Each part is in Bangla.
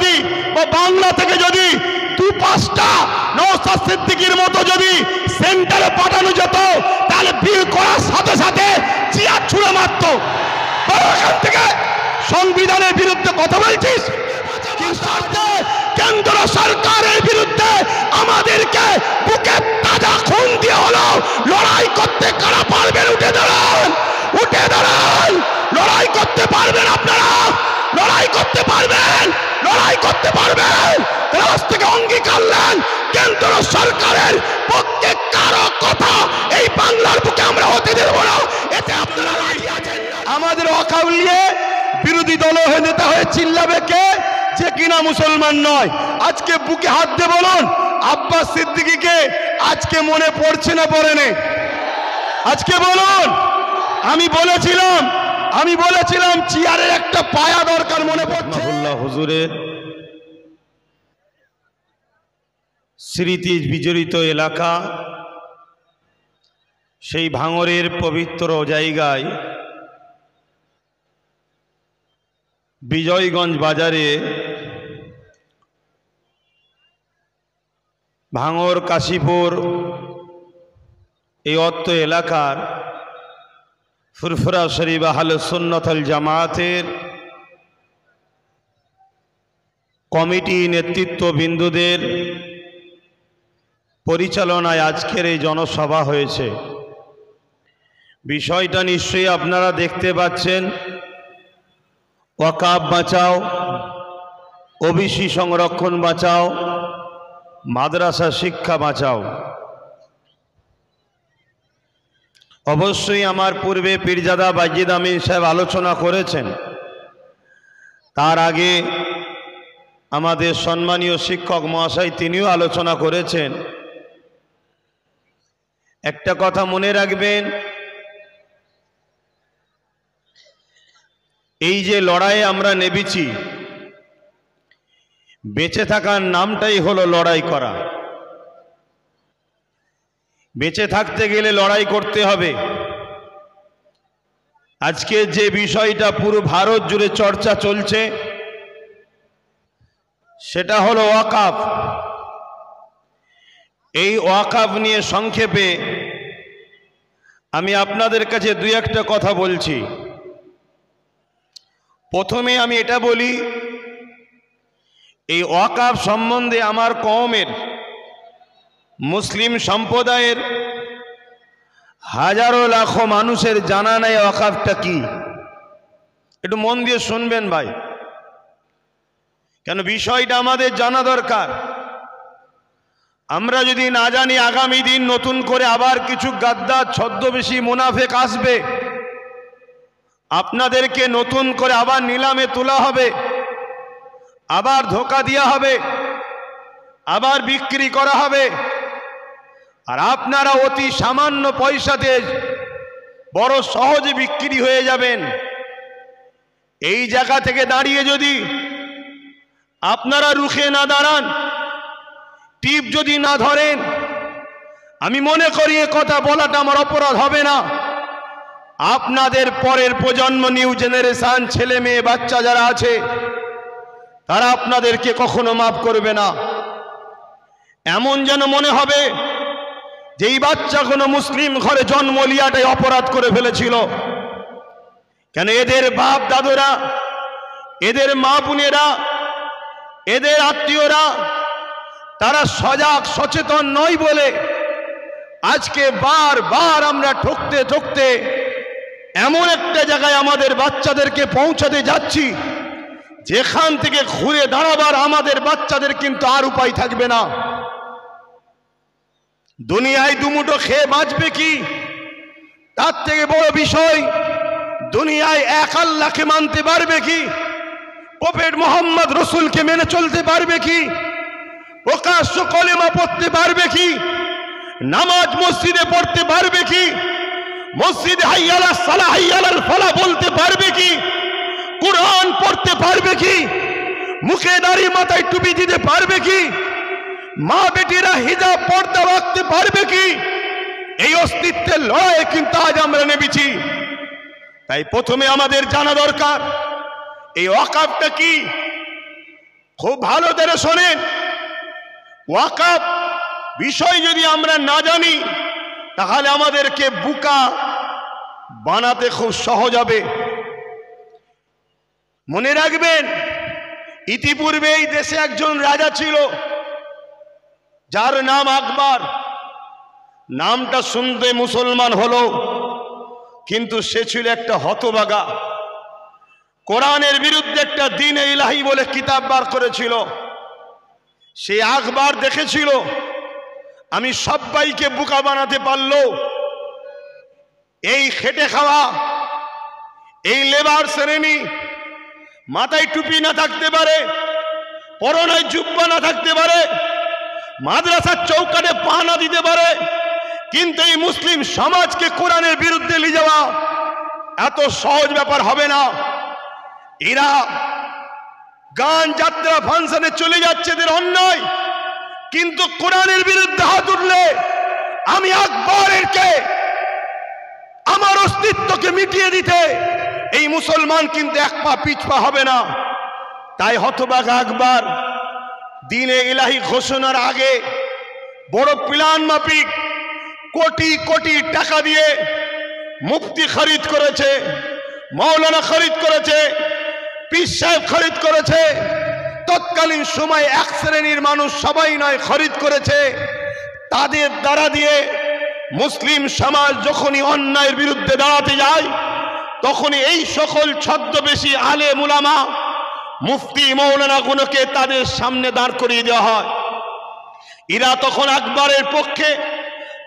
যদি বাংলা থেকে যদি 2-5টা নওশাদ সিদ্দিকীর মতো যদি সেন্টারে পাঠানো যেত, তাহলে বিল করার সাথে সাথে চেয়ার ছুঁড়ে মারত। এখান থেকে সংবিধানের বিরুদ্ধে কথা বলছিস, কেন্দ্র সরকারের বিরুদ্ধে আমাদেরকে বুকে তাজা খুন দিয়ে হলো লড়াই করতে কারা পারবেন? উঠে দাঁড়ান, উঠে দাঁড়ান। লড়াই করতে পারবেন আপনারা, লড়াই করতে পারবেন, লড়াই করতে পারবেন। রাজ থেকে অঙ্গীকার নেন, কেন্দ্র সরকারের পক্ষে কারো কথা এই বাংলার বুকে আমরা হতে দেব না। এতে আপনারা রাজি আছেন? আমাদের ওয়াকফ নিয়ে বিরোধী দল হয়ে নেতা হয়ে চিল্লাবে কে? যে কিনা মুসলমান নয়। আজকে বুকে হাত দিয়ে বলুন, আব্বাস সিদ্দিকীকে আজকে মনে পড়ছে না পড়েনি? আজকে বলুন। আমি বলেছিলাম চেয়ারের একটা পায়া দরকার, মনে পড়ছে? হুজুরের স্মৃতি বিজড়িত এলাকা, সেই ভাঙরের পবিত্র জায়গায় বিজয়গঞ্জ বাজারে ভাঙর কাশীপুর এই অত্র এলাকার ফুরফুরা শরীফ আহলে সুন্নাত ওয়াল জামাতের কমিটি নেতৃত্ববৃন্দদের পরিচালনায় আজকের এই জনসভা হয়েছে। বিষয়টা নিশ্চয়ই আপনারা দেখতে পাচ্ছেন, ওয়াকফ বাঁচাও, ওবিসি সংরক্ষণ বাঁচাও, মাদ্রাসা শিক্ষা বাঁচাও। অবশ্যই আমার পূর্বে পীরজাদা বাজিদ আমিন সাহেব আলোচনা করেছেন, তার আগে আমাদের সম্মানীয় শিক্ষক মহাশয় তিনিও আলোচনা করেছেন। একটা কথা মনে রাখবেন, এই যে লড়াইয়ে আমরা নেমেছি, বেঁচে থাকার নামটাই হলো লড়াই করা। বেঁচে থাকতে গেলে লড়াই করতে হবে। আজকে যে বিষয়টা পুরো ভারত জুড়ে চর্চা চলছে, সেটা হলো ওয়াকফ। এই ওয়াকফ নিয়ে সংক্ষেপে আমি আপনাদের কাছে দুই একটা কথা বলছি। প্রথমে আমি এটা বলি, এই ওয়াকফ সম্বন্ধে আমার কওমের মুসলিম সম্প্রদায়ের হাজারো লাখো মানুষের জানা নাই ওয়াকফটা কি। একটু মন দিয়ে শুনবেন ভাই, কেন বিষয়টা আমাদের জানা দরকার। আমরা যদি না জানি, আগামী দিন নতুন করে আবার কিছু গাদ্দার ছদ্মবেশী মুনাফেক আসবে, আপনাদেরকে নতুন করে আবার নিলামে তোলা হবে, আবার ধোঁকা দেওয়া হবে, আবার বিক্রি করা হবে, আর আপনারা অতি সামান্য পয়সাতে বড় সহজে বিক্রি হয়ে যাবেন। এই জায়গা থেকে দাঁড়িয়ে যদি আপনারা রুখে না দাঁড়ান, টিপ যদি না ধরেন, আমি মনে করি এ কথা বলাটা আমার অপরাধ হবে না। আপনাদের পরের প্রজন্ম, নিউ জেনারেশন, ছেলে মেয়ে বাচ্চা যারা আছে, তারা আপনাদেরকে কখনো মাফ করবে না। এমন যেন মনে হবে যে এই বাচ্চা কোনো মুসলিম ঘরে জন্ম লিয়াটাই অপরাধ করে ফেলেছিল। কেন এদের বাপ দাদুরা, এদের মা বোনেরা, এদের আত্মীয়রা তারা সজাগ সচেতন নয় বলে আজকে বারবার আমরা ঠকতে ঠকতে এমন একটা জায়গায় আমাদের বাচ্চাদেরকে পৌঁছাতে যাচ্ছি, যেখান থেকে ঘুরে দাঁড়াবার আমাদের বাচ্চাদের কিন্তু আর উপায় থাকবে না। দুনিয়ায় দুমুঠো খেয়ে বাঁচবে কি, তার থেকে বড় বিষয় দুনিয়ায় এক আল্লাহকে মানতে পারবে কি, প্রফেট মুহাম্মদ রসুলকে মেনে চলতে পারবে কি, প্রকাশ্য কলেমা পড়তে পারবে কি, নামাজ মসজিদে পড়তে পারবে কি, মসজিদে হাইয়া আলাস সালাহ হাইয়া আলাল ফালাহ বলতে পারবে কি, কুরআন পড়তে পারবে কি, মুখে দাড়ি মাথায় টুপি দিতে পারবে কি, মা বেটিরা হিজাব পর্দা রাখতে পারবে কি? এই অস্তিত্বের লড়াই কিন্তু আজ আমরা নেমেছি। তাই প্রথমে আমাদের জানা দরকার এই ওয়াকফটা কি। খুব ভালো করে শোনেন, ওয়াকফ বিষয় যদি আমরা না জানি তাহলে আমাদেরকে বোকা বানাতে খুব সহজ হবে। মনে রাখবেন, ইতিপূর্বে এই দেশে একজন রাজা ছিল যার নাম আকবর। নামটা শুনতে মুসলমান হলো, কিন্তু সে ছিল একটা হতভাগা। কোরআনের বিরুদ্ধে একটা দ্বীন ইলাহি বলে কিতাব বার করেছিল। সে আকবর দেখেছিল আমি সবাইকে বোকা বানাতে পারলো। এই খেটে খাওয়া, এই লেবার শ্রেণী, মাথায় টুপি না থাকতে পারে, পরনায় জুব্বা না থাকতে পারে, মাদ্রাসার চৌকাঠে পা না দিতে পারে, কিন্তু এই মুসলিম সমাজকে কোরআনের বিরুদ্ধে নিয়ে যাওয়া এত সহজ ব্যাপার হবে না। এরা গান যাত্রা ফাংশনে চলে যাচ্ছে, এদের অন্যায়, কিন্তু কোরআনের বিরুদ্ধে হাত উঠলে আমি আকবরকে আমার অস্তিত্বকে মিটিয়ে দিতে এই মুসলমান কিন্তু এক পা পিছপা হবে না। তাই হতভাগা আকবর দ্বীনে ইলাহি ঘোষণার আগে বড় প্ল্যান মাফিক কোটি কোটি টাকা দিয়ে মুফতি খরিদ করেছে, মৌলানা খরিদ করেছে, পীর সাহেব খরিদ করেছে। তৎকালীন সময় এক শ্রেণীর মানুষ, সবাই নয়, খরিদ করেছে। তাদের দ্বারা দিয়ে মুসলিম সমাজ যখনই অন্যায়ের বিরুদ্ধে দাঁড়াতে যায়, তখনই এই সকল ছদ্মবেশী আলেম উলামা, মুফতি, মৌলানা গুলোকে তাদের সামনে দাঁড় করিয়ে দেওয়া হয়। এরা তখন আকবরের পক্ষে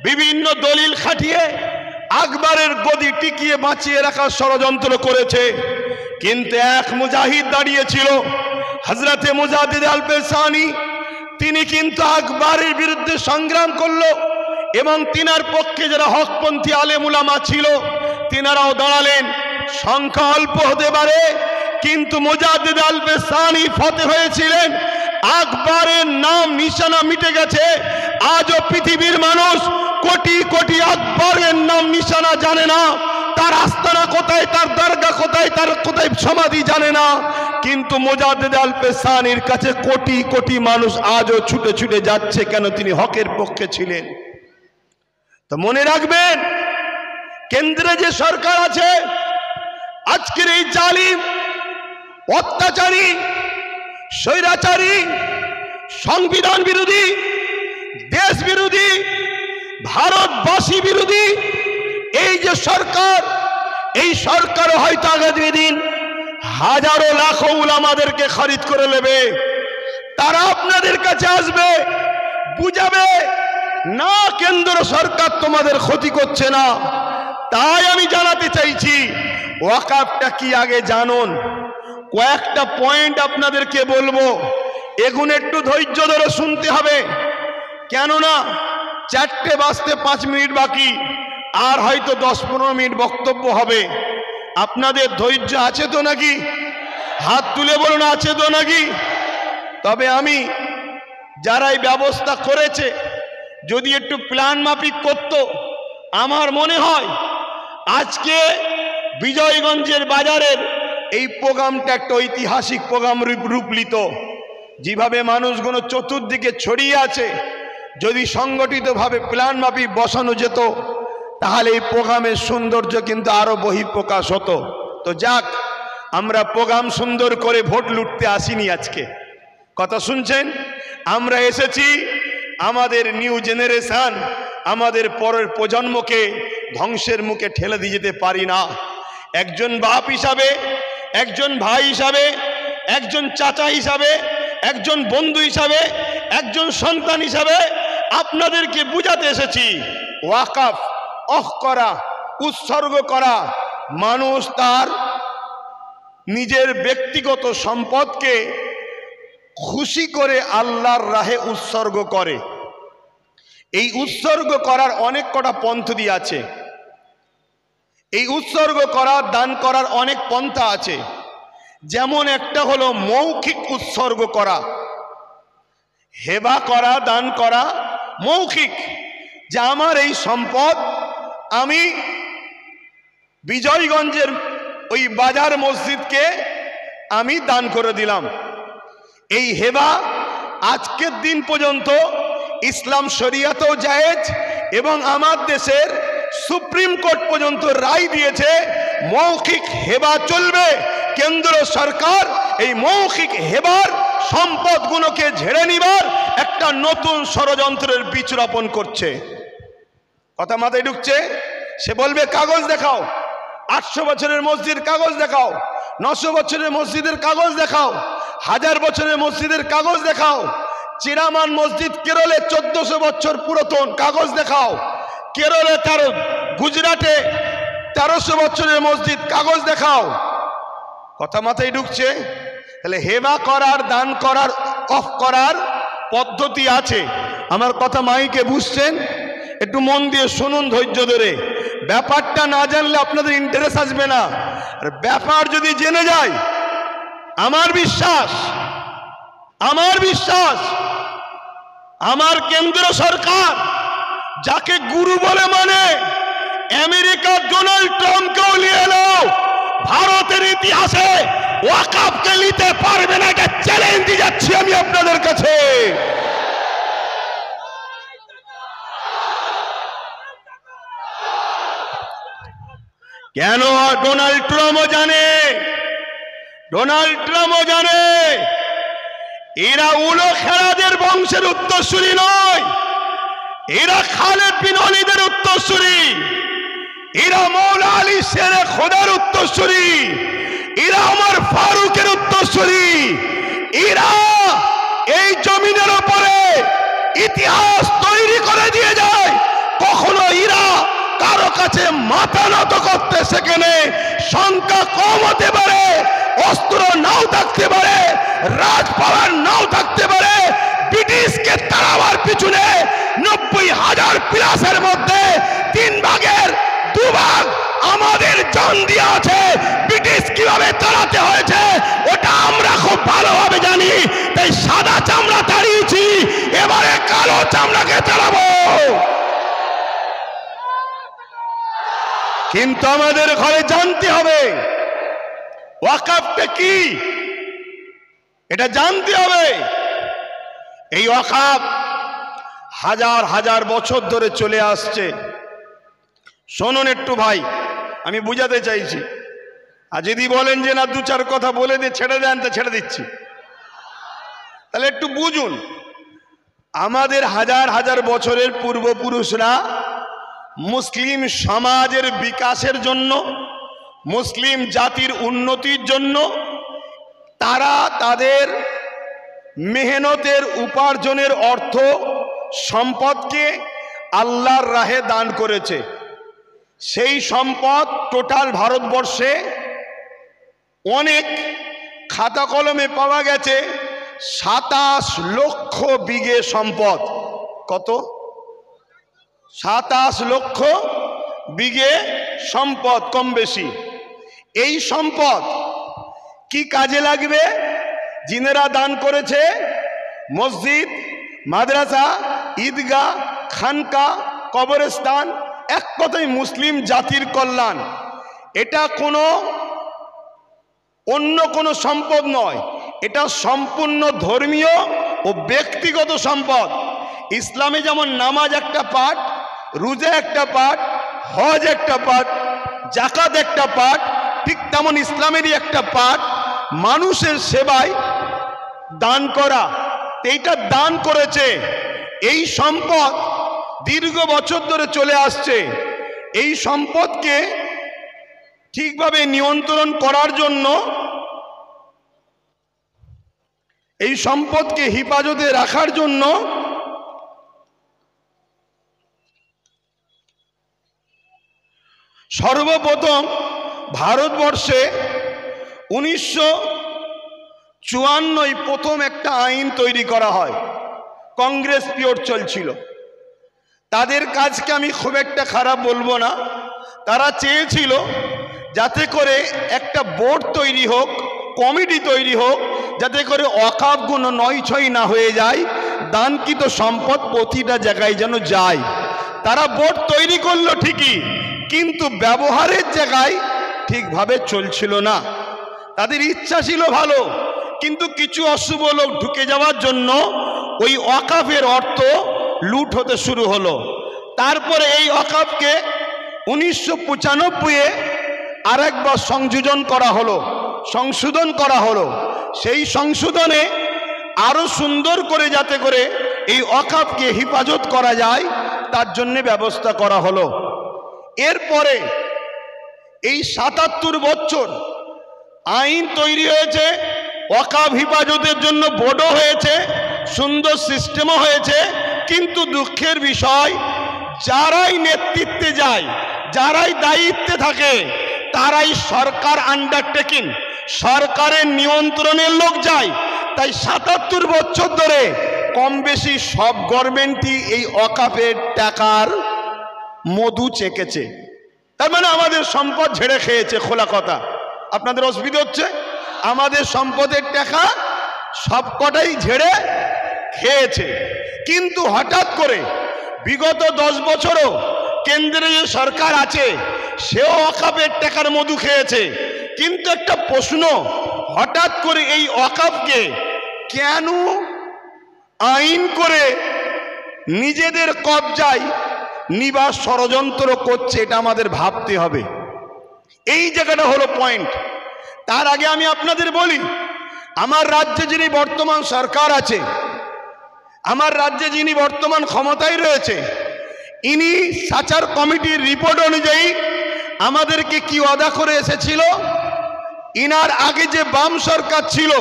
বিভিন্ন দলিল খাটিয়ে আকবরের গদি টিকিয়ে বাঁচিয়ে রাখার ষড়যন্ত্র করেছে। কিন্তু এক মুজাহিদ দাঁড়িয়েছিল, হযরতে মুজাদ্দিদ আল পেশানি। তিনি কিন্তু আকবরের বিরুদ্ধে সংগ্রাম করলো এবং তিনার পক্ষে যারা হকপন্থী আলেম উলামা ছিল তিনারাও দাঁড়ালেন। সংখ্যা অল্প হতে পারে, কিন্তু মুজাদ্দিদ আল পেশানি ফতে হয়েছিলেন। আকবরের নাম নিশানা মিটে গেছে। আজও পৃথিবীর মানুষ কোটি কোটি আকবরের নাম নিশানা জানে না, তার আস্তানা কোথায়, তার দরগা কোথায়, তার কোথায় সমাধি জানে না। কিন্তু মুজাদ্দিদ আল পেশানির কাছে কোটি কোটি মানুষ আজও ছুটে ছুটে যাচ্ছে, কেন? তিনি হকের পক্ষে ছিলেন। তো মনে রাখবেন, কেন্দ্রে যে সরকার আছে, আজকের এই জালিম, অত্যাচারী, স্বৈরাচারী, সংবিধান বিরোধী, দেশ বিরোধী, ভারতবাসী বিরোধী এই যে সরকার, এই সরকারও হয়তো আগামী দিন হাজারো লাখো উলামাদেরকে খরিদ করে নেবে। তারা আপনাদের কাছে আসবে, বুঝাবে না কেন্দ্র সরকার তোমাদের ক্ষতি করছে না। তাই আমি জানাতে চাইছি, ওয়াকফটা কি আগে জানুন। কয়েকটা পয়েন্ট আপনাদেরকে বলবো, এগুলো একটু ধৈর্য ধরে শুনতে হবে। কেননা 4টে বাজতে 5 মিনিট বাকি, আর হয়তো 10-15 মিনিট বক্তব্য হবে। আপনাদের ধৈর্য আছে তো নাকি? হাত তুলে বলুন, আছে তো নাকি? তবে আমি যারা এই ব্যবস্থা করেছে, যদি একটু প্ল্যান মাফিক করত, আমার মনে হয় আজকে বিজয়গঞ্জের বাজারের এই প্রোগ্রামটা একটা ঐতিহাসিক প্রোগ্রাম রূপ নিত। যেভাবে মানুষগুলো চতুর্দিকে ছড়িয়ে আছে, যদি সংগঠিতভাবে প্ল্যান মাফিক বসানো যেত, তাহলে এই প্রোগ্রামের সৌন্দর্য কিন্তু আরো বহিঃপ্রকাশ হতো। তো যাক, আমরা প্রোগ্রাম সুন্দর করে ভোট লুটতে আসিনি আজকে। কথা শুনছেন? আমরা এসেছি আমাদের নিউ জেনারেশন, আমাদের পরের প্রজন্মকে ধ্বংসের মুখে ঠেলে দিয়ে যেতে পারি না। একজন বাপ হিসাবে, একজন ভাই হিসাবে, একজন চাচা হিসাবে, একজন বন্ধু হিসাবে, একজন সন্তান হিসাবে আপনাদেরকে বুঝাতে এসেছি, ওয়াকফ অফ করা, উৎসর্গ করা, মানুষ তার নিজের ব্যক্তিগত সম্পদকে খুশি করে আল্লাহর রাহে উৎসর্গ করে। এই উৎসর্গ করার অনেক কটা পদ্ধতি আছে। এই উৎসর্গ করা, দান করার অনেক পন্থা আছে। যেমন একটা হলো মৌখিক উৎসর্গ করা, হেবা করা, দান করা মৌখিক, যে আমার এই সম্পদ আমি বিজয়গঞ্জের ওই বাজার মসজিদকে আমি দান করে দিলাম। এই হেবা আজকের দিন পর্যন্ত ইসলাম শরিয়াতেও জায়েজ এবং আমার দেশের সুপ্রিম কোর্ট পর্যন্ত রায় দিয়েছে মৌখিক হেবা চলবে। কেন্দ্র সরকার এই মৌখিক হেবার সম্পদগুলোকে ঝেড়ে নিবার একটা নতুন ষড়যন্ত্রের বীজ রোপণ করছে। কথা মাথায় ঢুকছে? সে বলবে কাগজ দেখাও, 800 বছরের মসজিদ কাগজ দেখাও, 900 বছরের মসজিদের কাগজ দেখাও, 1000 বছরের মসজিদের কাগজ দেখাও। চিরামান মসজিদ কেরলে 1400 বছর পুরাতন, কাগজ দেখাও। কেরলে গুজরাটে 1300 বছরের মসজিদ, কাগজ দেখাও। কথা মাথায় ঢুকছে? তাহলে হেবা করার, দান করার, অফ করার পদ্ধতি আছে। আমার কথা মাইকে বুঝছেন? একটু মন দিয়ে শুনুন ধৈর্য ধরে। ব্যাপারটা না জানলে আপনাদের ইন্টারেস্ট আসবে না। আর ব্যাপার যদি জেনে যায়, আমার বিশ্বাস আমার কেন্দ্র সরকার যাকে গুরু বলে মানে, আমেরিকার ডোনাল্ড ট্রাম্পকেও নিয়ে এলো, ভারতের ইতিহাসে ওয়াকফকে নিতে পারবে না, এটা চ্যালেঞ্জ দিয়ে যাচ্ছি আমি আপনাদের কাছে। কেন? ডোনাল্ড ট্রাম্পও জানে এরা উলো খেলাদের বংশের উত্তরসূরি নয়, এরা খালেদ বিন ওয়ালিদের উত্তরসূরি, এরা মৌলা আলী শেরে খোদার উত্তরসূরি, এরা ওমর ফারুকের উত্তরসূরি, এরা এই জমিনের উপরে ইতিহাস তৈরি করে দিয়ে যায়। কখনো এরা কারো কাছে মাথা নত করতে সেখানে সংখ্যা কম হতে পারে, অস্ত্র নাও থাকতে পারে, রাজপাওয়ার নাও থাকতে পারে। ব্রিটিশকে তাড়াবার পিছনে 90,000 প্লাসের মধ্যে 3 ভাগের 2 ভাগ আমাদের জান দিয়ে আছে। ব্রিটিশ কিভাবে তাড়াতে হয়েছে ওটা আমরা খুব ভালোভাবে জানি, তাই সাদা চামড়া তাড়িয়েছি, এবারে কালো চামড়াকে তাড়াবো। কিন্তু আমাদের ঘরে জানতে হবে ওয়াকফটা কি, এটা জানতে হবে। এই ওয়াকফ হাজার হাজার বছর ধরে চলে আসছে। শুনুন একটু ভাই, আমি বুঝাতে চাইছি। আর যদি বলেন যে না 2-4 কথা বলে দিয়ে ছেড়ে দেন, তো ছেড়ে দিচ্ছি। তাহলে একটু বুঝুন, আমাদের হাজার হাজার বছরের পূর্বপুরুষরা মুসলিম সমাজের বিকাশের জন্য, মুসলিম জাতির উন্নতির জন্য তারা তাদের মেহনতের উপার্জনের অর্থ সম্পদকে আল্লাহর রাহে দান করেছে। সেই সম্পদ টোটাল ভারতবর্ষে অনেক খাতা কলমে পাওয়া গেছে 27 লক্ষ বিঘে সম্পদ। কত? 27 লক্ষ বিঘে সম্পদ, কম বেশি। এই সম্পদ কি কাজে লাগবে? জিনেরা দান করেছে মসজিদ, মাদ্রাসা, ঈদগাহ, খানকা, কবরস্থান, এক কথায় মুসলিম জাতির কল্যাণ। এটা অন্য কোনো সম্পদ নয়, এটা সম্পূর্ণ ধর্মীয় ও ব্যক্তিগত সম্পদ। ইসলামে যেমন নামাজ একটা পার্ট, রোজা একটা পার্ট, হজ একটা পার্ট, যাকাত একটা পার্ট, ঠিক তেমন ইসলামেরই একটা পার্ট মানুষের সেবায় দান করা। এইটা দান করেছে। এই সম্পদ দীর্ঘ বছর ধরে চলে আসছে। এই সম্পদকে ঠিকভাবে নিয়ন্ত্রণ করার জন্য, এই সম্পদকে হেফাজতে রাখার জন্য সর্বপ্রথম ভারতবর্ষে 1954 প্রথম একটা আইন তৈরি করা হয়। কংগ্রেস পিরিয়ড চলছিল। তাদের কাজকে আমি খুব একটা খারাপ বলবো না। তারা চেয়েছিল যাতে করে একটা বোর্ড তৈরি হোক, কমিটি তৈরি হোক, যাতে করে ওয়াকফগুলো নয়-ছয় না হয়ে যায়, দানকৃত সম্পদ প্রতিটা জায়গায় যেন যায়। তারা বোর্ড তৈরি করলো ঠিকই, কিন্তু ব্যবহারের জায়গায় ঠিকভাবে চলছিল না। তাদের ইচ্ছা ছিল ভালো, কিন্তু কিছু অশুভ লোক ঢুকে যাওয়ার জন্য ওই ওয়াকাফের অর্থ লুট হতে শুরু হলো। তারপরে এই ওয়াকাফকে 1995-এ আরেকবার সংযোজন করা হলো, সংশোধন করা হলো। সেই সংশোধনে আরো সুন্দর করে যাতে করে এই ওয়াকাফকে হেফাজত করা যায় তার জন্য ব্যবস্থা করা হলো। এরপরে এই 77 বছর আইন তৈরি হয়েছে, ওয়াকাফ হেফাজতের জন্য বোর্ডও হয়েছে, সুন্দর সিস্টেমও হয়েছে, কিন্তু দুঃখের বিষয় যারাই নেতৃত্বে যায়, যারাই দায়িত্বে থাকে, তারাই সরকার আন্ডারটেকিং, সরকারের নিয়ন্ত্রণের লোক যায়। তাই 77 বছর ধরে কম বেশি সব গভর্নমেন্টই এই ওয়াকাফের টাকার মধু চেকেছে। তার মানে আমাদের সম্পদ ঝেড়ে খেয়েছে। খোলা কথা, আপনাদের অসুবিধা হচ্ছে? আমাদের সম্পদের টাকা সবকটাই ঝেড়ে খেয়েছে। কিন্তু হঠাৎ করে বিগত 10 বছরও কেন্দ্রে যে সরকার আছে সেও ওয়াকাফের টাকার মধু খেয়েছে। কিন্তু একটা প্রশ্ন, হঠাৎ করে এই ওয়াকাফকে কেন আইন করে নিজেদের কবজায় নিবার ষড়যন্ত্র করছে, এটা আমাদের ভাবতে হবে। এই জায়গাটা হলো পয়েন্ট। তার আগে আমি আপনাদের বলি, আমার রাজ্যে যিনি বর্তমান সরকার আছে, আমার রাজ্যে যিনি বর্তমান ক্ষমতায় রয়েছে, ইনি সাচার কমিটির রিপোর্ট অনুযায়ী আমাদেরকে কি ওয়াদা করে এসেছিল, ইনার আগে যে বাম সরকার ছিল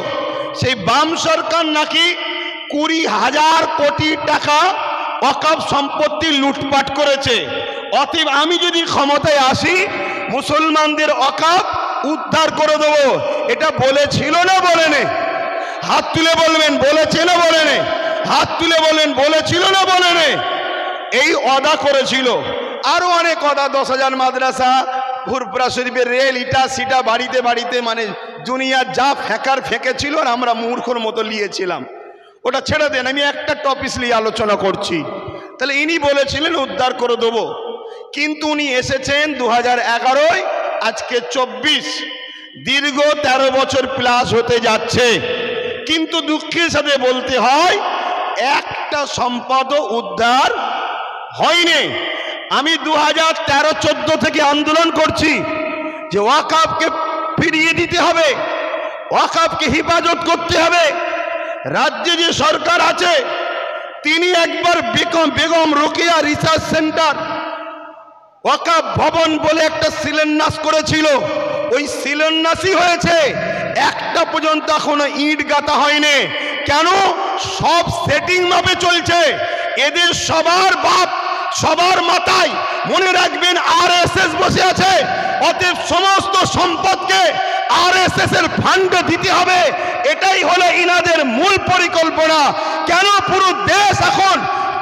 সেই বাম সরকার নাকি 20,000 কোটি টাকা ওয়াকাফ সম্পত্তি লুটপাট করেছে। অতএব আমি যদি ক্ষমতায় আসি মুসলমানদের ওয়াকাফ উদ্ধার করে দেবো। এটা বলেছিল না বলেনি? হাত তুলে বলবেন বলেছে না বলেনি? হাত তুলে বলেন বলেছিল না বলেনি? এই ওয়াদা করেছিল। আরো অনেক ওয়াদা, 10,000 মাদ্রাসা, ফুরফুরা শরীফের রেল, ইটা সিটা বাড়িতে বাড়িতে, মানে দুনিয়ার যা ফেঁকার ফেঁকেছিল আর আমরা মূর্খর মতো নিয়েছিলাম। ওটা ছেড়ে দেন, আমি একটা টপিক নিয়ে আলোচনা করছি। তাহলে ইনি বলেছিলেন উদ্ধার করে দেবো, কিন্তু উনি এসেছেন 2011, আজকে 24, দীর্ঘ 13 বছর প্লাস হতে যাচ্ছে। কিন্তু দুঃখের সাথে বলতে হয় একটা সম্পদও উদ্ধার হয়নি। আমি 2013-14 থেকে আন্দোলন করছি যে ওয়াকাফকে ফিরিয়ে দিতে হবে, ওয়াকাফকে হেফাজত করতে হবে। রাজ্যে যে সরকার আছে তিনি একবার বেগম রোকেয়া রিসার্চ সেন্টার ওয়াকাফ ভবন বলে একটা শিলান্যাস করেছিল, ওই শিলান্যাসই হয়েছে, একটা পর্যন্ত এখনো ইট গাঁথা হয়নি। কেন? সব সেটিং মাপে চলছে। এদের সবার বাপ, সবার মাথায় মনে রাখবেন আরএসএস বসে আছে। অতএব সমস্ত সম্পদকে আরএসএস এর ফান্ডে দিতে হবে, এটাই হলো ইনাদের মূল পরিকল্পনা। কেন? পুরো দেশ এখন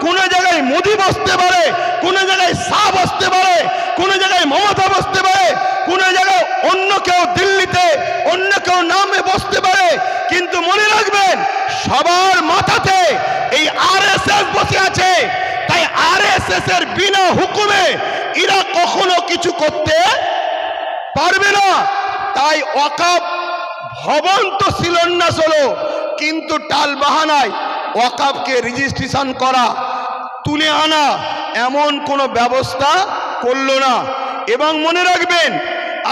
কোন জায়গায় মোদি বসতে পারে, কোন জায়গায় শাহ বসতে পারে, কোন জায়গায় মমতা বসতে পারে, কোন জায়গায় অন্য কেউ দিল্লিতে অন্য কেউ নামে বসতে পারে। কিন্তু মনে রাখবেন সবার মাথাতে এই আরএসএস বসে আছে। তাই আরএসএস এর বিনা হুকুমে এরা কখনো কিছু করতে পারবে না। তাই ওয়াকাফ ভবন তো শিলান্যাস হলো, কিন্তু টাল বাহানায় ওয়াকাফকে রেজিস্ট্রেশন করা, তুলে আনা এমন কোনো ব্যবস্থা করলো না। এবং মনে রাখবেন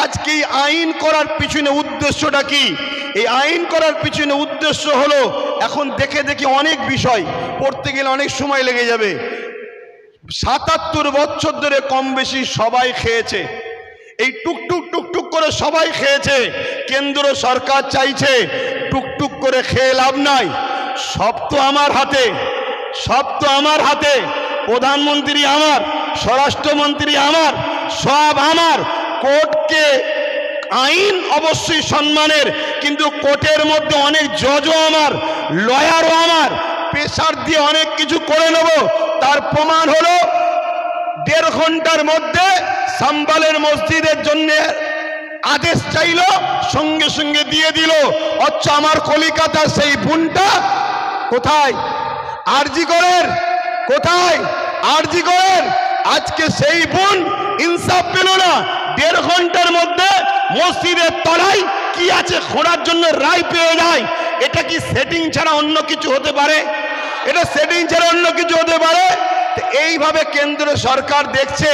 আজকে এই আইন করার পিছনে উদ্দেশ্যটা কি? এই আইন করার পিছনে উদ্দেশ্য হলো, এখন দেখে দেখে অনেক বিষয় পড়তে গেলে অনেক সময় লেগে যাবে। 77 বছর ধরে কম বেশি সবাই খেয়েছে, এই টুকটুক টুকটুক করে সবাই খেয়েছে। কেন্দ্র সরকার চাইছে টুকটুক করে খেয়ে লাভ নাই, সব তো আমার হাতে, সব তো আমার হাতে। প্রধানমন্ত্রী আমার, স্বরাষ্ট্রমন্ত্রী আমার, সব আমার। কোর্টকে আইন অবশ্যই সম্মানের, কিন্তু কোর্টের মধ্যে অনেক জজও আমার, লয়ারও আমার। প্রেসার দিয়ে অনেক কিছু করে নেব। তার প্রমাণ হলো 1.5 ঘন্টার মধ্যে সাম্বালের মসজিদের জন্য আদেশ চাইল, সঙ্গে সঙ্গে দিয়ে দিল। অথচ আমার কলিকাতার সেই বোনটা কোথায়? আরজি করেন কোথায়? আরজি করেন। আজকে সেই বোন ইনসাফ পেল না। 1.5 ঘন্টার মধ্যে মসজিদের তলায় কি আছে খোঁড়ার জন্য রায় পেয়ে যায়। এটা কি সেটিং ছাড়া অন্য কিছু হতে পারে? এটা সেটিং ছাড়া অন্য কিছু হতে পারে? এইভাবে কেন্দ্র সরকার দেখছে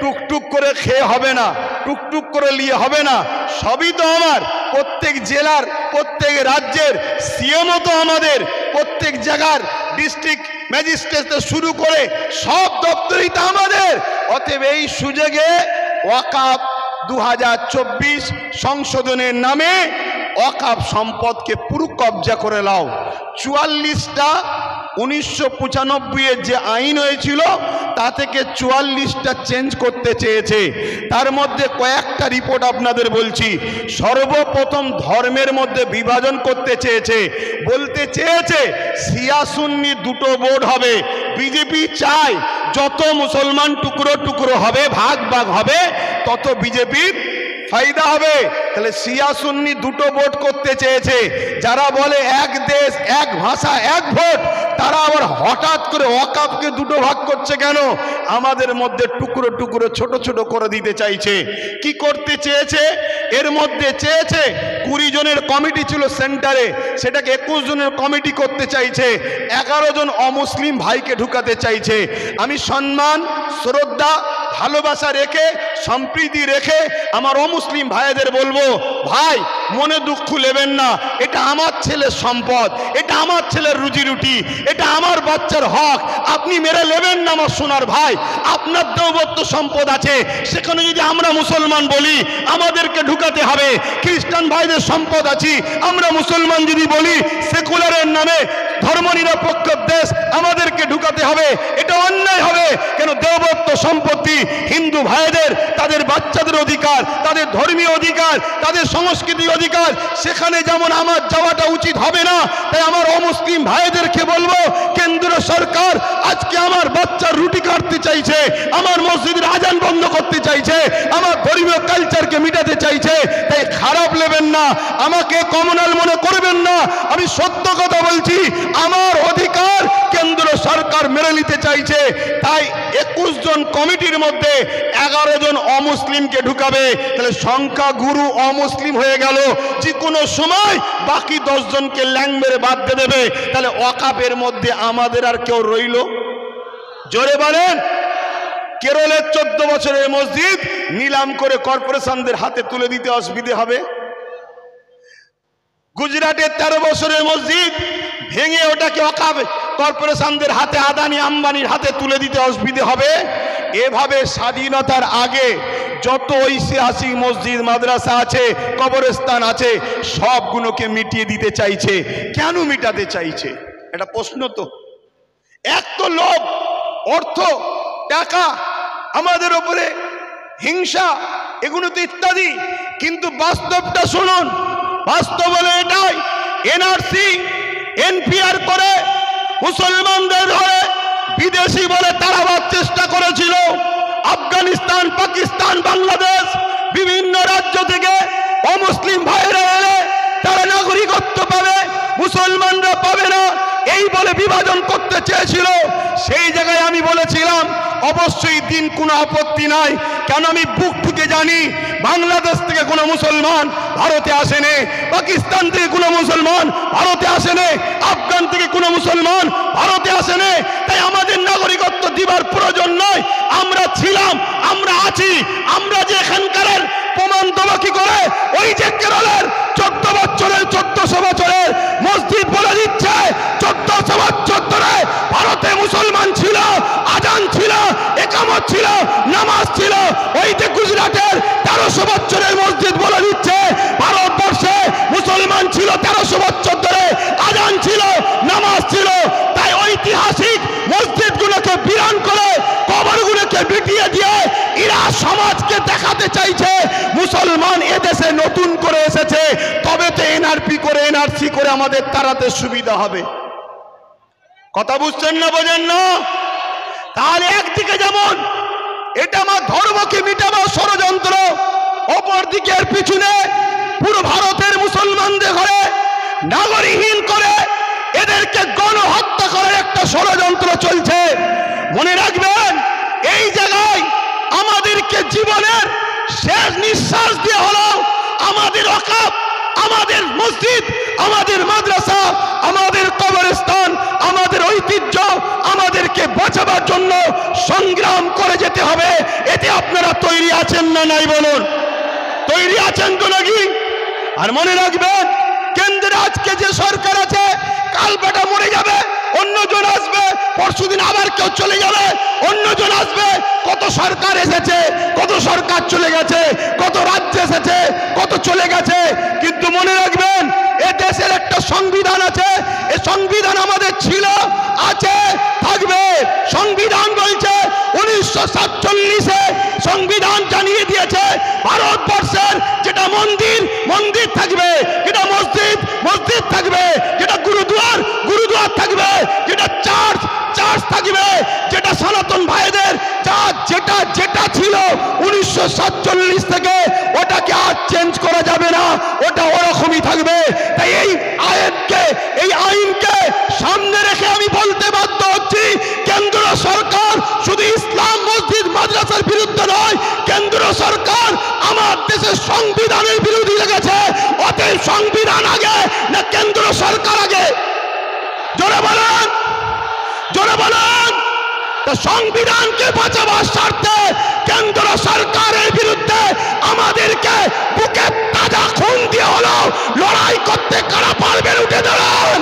টুকটুক করে খেয়ে হবে না, টুকটুক করে নিয়ে হবে না। সবই তো আমার, প্রত্যেক জেলার প্রত্যেক রাজ্যের সিএমও তো আমাদের, প্রত্যেক জায়গার ডিস্ট্রিক্ট ম্যাজিস্ট্রেট শুরু করে সব দপ্তরই তো আমাদের। অতএব এই সুযোগে ওয়াকাফ 2024 সংশোধনের নামে ওয়াকাফ সম্পদকে পুরো কবজা করে নাও। 44টা 1995 যে আইন হয়েছিল তা থেকে 44টা চেঞ্জ করতে চেয়েছে। তার মধ্যে কয়েকটা রিপোর্ট আপনাদের বলছি। সর্বপ্রথম ধর্মের মধ্যে বিভাজন করতে চেয়েছে, বলতে চেয়েছে শিয়া সুন্নি দুটো বোর্ড হবে। বিজেপি চায় যত মুসলমান টুকরো টুকরো হবে, ভাগ ভাগ হবে, তত বিজেপির ফায়দা হবে। তাহলে শিয়া সুন্নি দুটো ভোট করতে চেয়েছে। যারা বলে এক দেশ এক ভাষা এক ভোট, তারা আবার হঠাৎ করে ওয়াকাফকে দুটো ভাগ করছে কেন? আমাদের মধ্যে টুকরো টুকরো ছোট ছোট করে দিতে চাইছে। কি করতে চেয়েছে? এর মধ্যে চেয়েছে 20 জনের কমিটি ছিল সেন্টারে, সেটাকে 21 জনের কমিটি করতে চাইছে। 11 জন অমুসলিম ভাইকে ঢুকাতে চাইছে। আমি সম্মান, শ্রদ্ধা, ভালোবাসা রেখে, সম্প্রীতি রেখে আমার অমুসলিম ভাইদের বলবো, ভাই মনে দুঃখ নেবেন না, এটা আমার ছেলের সম্পদ, এটা আমার ছেলের রুজি রুটি, এটা আমার বাচ্চার হক, আপনি মেরে নেবেন না আমার সোনার ভাই। আপনার দেবত্ব সম্পদ আছে, সেখানে যদি আমরা মুসলমান বলি আমাদেরকে ঢুকাতে হবে। খ্রিস্টান ভাইদের সম্পদ আছে, আমরা মুসলমান যদি বলি সেকুলারের নামে ধর্মনিরপেক্ষ দেশ আমাদেরকে ঢুকাতে হবে, এটা অন্যায় হবে। কেন? দেবত্ব সম্পত্তি হিন্দু ভাইদের, তাদের বাচ্চাদের অধিকার, তাদের ধর্মীয় অধিকার, তাদের সংস্কৃতির অধিকার, সেখানে যেমন আমার যাওয়াটা উচিত হবে না। তাই আমার অমুসলিম ভাইদেরকে বলবো, কেন্দ্র সরকার আজকে আমার বাচ্চার রুটি কাটতে চাইছে, আমার মসজিদের আজান বন্ধ করতে চাইছে, আমার ধর্মীয় কালচারকে মিটাতে চাইছে। তাই খারাপ নেবেন না, আমাকে কমনাল মনে করবেন না, আমি সত্য কথা বলছি। আমার অধিকার কেন্দ্র সরকার মেনে নিতে চাইছে। তাই 21 জন কমিটির মধ্যে 11 জন অমুসলিমকে ঢুকাবে। তাহলে সংখ্যা গুরু অমুসলিম হয়ে গেল। যে কোনো সময় বাকি 10 জনকে ল্যাং মেরে বাদ দিয়ে দেবে। তাহলে ওয়াকাফের মধ্যে আমাদের আর কেউ রইল? জোরে বলেন। কেরলের 14 বছরের মসজিদ নিলাম করে কর্পোরেশনদের হাতে তুলে দিতে অসুবিধে হবে? গুজরাটের 13 বছরের মসজিদ ভেঙে ওটাকে ওয়াকাফ কর্পোরেশনদের হাতে, আদানি আম্বানির হাতে তুলে দিতে অসুবিধে হবে? এভাবে স্বাধীনতার আগে যত ঐতিহাসিক মসজিদ মাদ্রাসা আছে, কবরস্থান আছে, সবগুলোকে মিটিয়ে দিতে চাইছে। কেন মিটাতে চাইছে? এটা প্রশ্ন তো। এক তো লোভ, অর্থ, টাকা, আমাদের উপরে হিংসা, এগুলো তো ইত্যাদি। কিন্তু বাস্তবটা শুনুন, বাস্তব হলো এটাই। এনআরসি এনপিআর করে মুসলমানদের ধরে বিদেশি বলে তাড়াবার চেষ্টা করেছিল। আফগানিস্তান, পাকিস্তান, বাংলাদেশ বিভিন্ন রাজ্য থেকে অমুসলিম ভাইরা এলে তারা নাগরিকত্ব পাবে, মুসলমানরা পাবে না, এই বলে বিভাজন করতে চেয়েছিল। সেই জায়গায় আমি বলেছিলাম অবশ্যই দিন কোনো আপত্তি নাই। কেন? আমি বুক থেকে জানি বাংলাদেশ থেকে কোনো মুসলমান ভারতে আসেনি, পাকিস্তান থেকে কোনো মুসলমান ভারতে আসেনি, আফগান থেকে কোনো মুসলমান ভারতে আসেনি। তাই আমাদের নাগরিকত্ব দিবার প্রয়োজন নয়। আমরা ছিলাম, আমরা আছি। আমরা যে এখানকার প্রমাণ দেবো কি করে? ওই যে কেরলের 14 বছরের 1400 বছরের মসজিদ বলে দিচ্ছে 1400 বছর ধরে ভারতে মুসলমান ছিল, আজান ছিল, একামত ছিল, নামাজ ছিল। ওই যে গুজরাটের 1300 বছরের মসজিদ বলে দিচ্ছে ভারতবর্ষে মুসলমান ছিল 1300 বছর ধরে, আজান ছিল, নামাজ ছিল। তাই ঐতিহাসিক মসজিদগুলোকে বিরান করে, কবরগুলোকে বিটিয়ে দিয়ে এরা সমাজকে দেখাতে চাইছে মুসলমান এদেশে নতুন করে এসেছে, তবে তো এনআরপি করে, এনআরসি করে আমাদের তাড়াতে সুবিধা হবে। কথা বুঝছেন না, বোঝেন না? তাহলে একদিকে যেমন এটা আমার ধর্মকে মিটাবার ষড়যন্ত্র, অপরদিকে এর পিছনে পুরো ভারতের মুসলমানদের ঘরে নাগরিকহীন করে এদেরকে গণহত্যা করার একটা ষড়যন্ত্র চলছে। মনে রাখবেন, এই জায়গায় আমাদেরকে জীবনের শেষ নিঃশ্বাস দিয়ে হলো আমাদের ওয়াকাফ, আমাদের মসজিদ, আমাদের মাদ্রাসা সংগ্রাম করে যেতে হবে। এতে আপনারা তৈরি আছেন না নাই বলুন? তৈরি আছেন তো নাকি? আর মনে রাখবেন, কেন্দ্রে আজকে যে সরকার আছে, কাল বেটা মরে যাবে, অন্যজন আসবে, পরশুদিন আবার কেউ চলে যাবে, অন্যজন আসবে। কত সরকার এসেছে, কত সরকার চলে গেছে, কত রাজ্য এসেছে, কত চলে গেছে, কিন্তু মনে রাখবেন এ দেশের একটা সংবিধান আছে। এই সংবিধান আমাদের ছিল, আছে, থাকবে। সংবিধান বলছে 1947-এ সংবিধান জানিয়ে দিয়েছে ভারতবর্ষের যেটা মন্দির মন্দির থাকবে, যেটা মসজিদ মসজিদ থাকবে, যেটা গুরুদুয়ার গুরুদুয়ার থাকবে, যেটা চার্চ চার্চ থাকবে, যেটা সনাতন ভাইদের যা যেটা যেটা ছিল 1947 থেকে ওটাকে আর চেঞ্জ করা যাবে না, ওটা ওরকমই থাকবে। তাই এই আইনকে সামনে রেখে আমি বলতে বাধ্য হচ্ছি, কেন্দ্র সরকার শুধু ইসলাম মসজিদ মাদ্রাসার বিরুদ্ধে নয়, কেন্দ্র সরকার আমার দেশের সংবিধানের বিরোধী লেগেছে। অতএব সংবিধান আগে না কেন্দ্র সরকার আগে? জোরে বলেন, জোরে বলেন। সংবিধানকে বাঁচাবার স্বার্থে কেন্দ্র সরকারের বিরুদ্ধে আমাদেরকে বুকে তাজা খুন দিয়ে হলো লড়াই করতে কারা পারবেন? উঠে দাঁড়ান,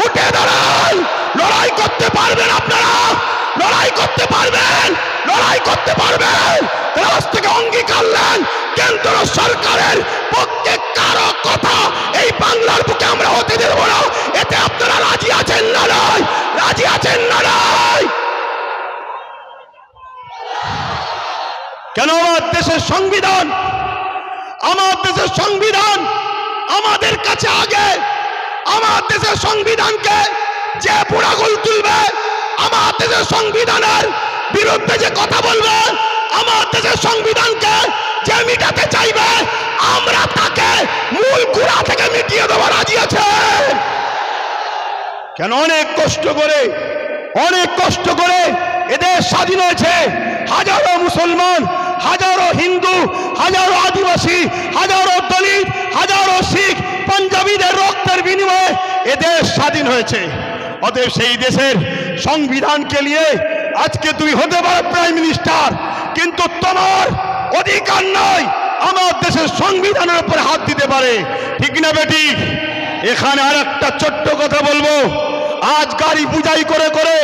উঠে দাঁড়ান। লড়াই করতে পারবেন আপনারা, লড়াই করতে পারবেন, লড়াই করতে পারবেন। আজ থেকে অঙ্গীকার নেন, কেন্দ্র সরকারের পক্ষে কারো কথা এই বাংলার বুকে আমরা হতে দেব না। এতে আপনারা রাজি আছেন না নয়? রাজি আছেন না নয়? কেন? আমার দেশের সংবিধান, আমার দেশের সংবিধান আমাদের কাছে আগে। আমার দেশের সংবিধানকে যে পোড়াগুল তুলবে, আমার দেশের সংবিধানের বিরুদ্ধে যে কথা বলবে, আমার দেশের সংবিধানকে যে মিটাতে চাইবে, আমরা তাকে মূল গোড়া থেকে মিটিয়ে দেওয়া রাজি আছে। কেন? অনেক কষ্ট করে এদের স্বাধীন হয়েছে। হাজারো মুসলমান, হাজারো হিন্দু, হাজারো আদিবাসী, হাজারো দলিত, হাজারো শিখ, পাঞ্জাবিদের রক্তের বিনিময়ে এদের স্বাধীন হয়েছে। অতএব সেই দেশের সংবিধানকে নিয়ে আজকে তুই হতে পারো প্রাইম মিনিস্টার, কিন্তু তোমার অধিকার নয় আমার দেশের সংবিধানের উপর হাত দিতে পারে। ঠিক না বেটি? এখানে আর একটা ছোট্ট কথা বলবো। আজ গাড়ি বুঝাই করে করে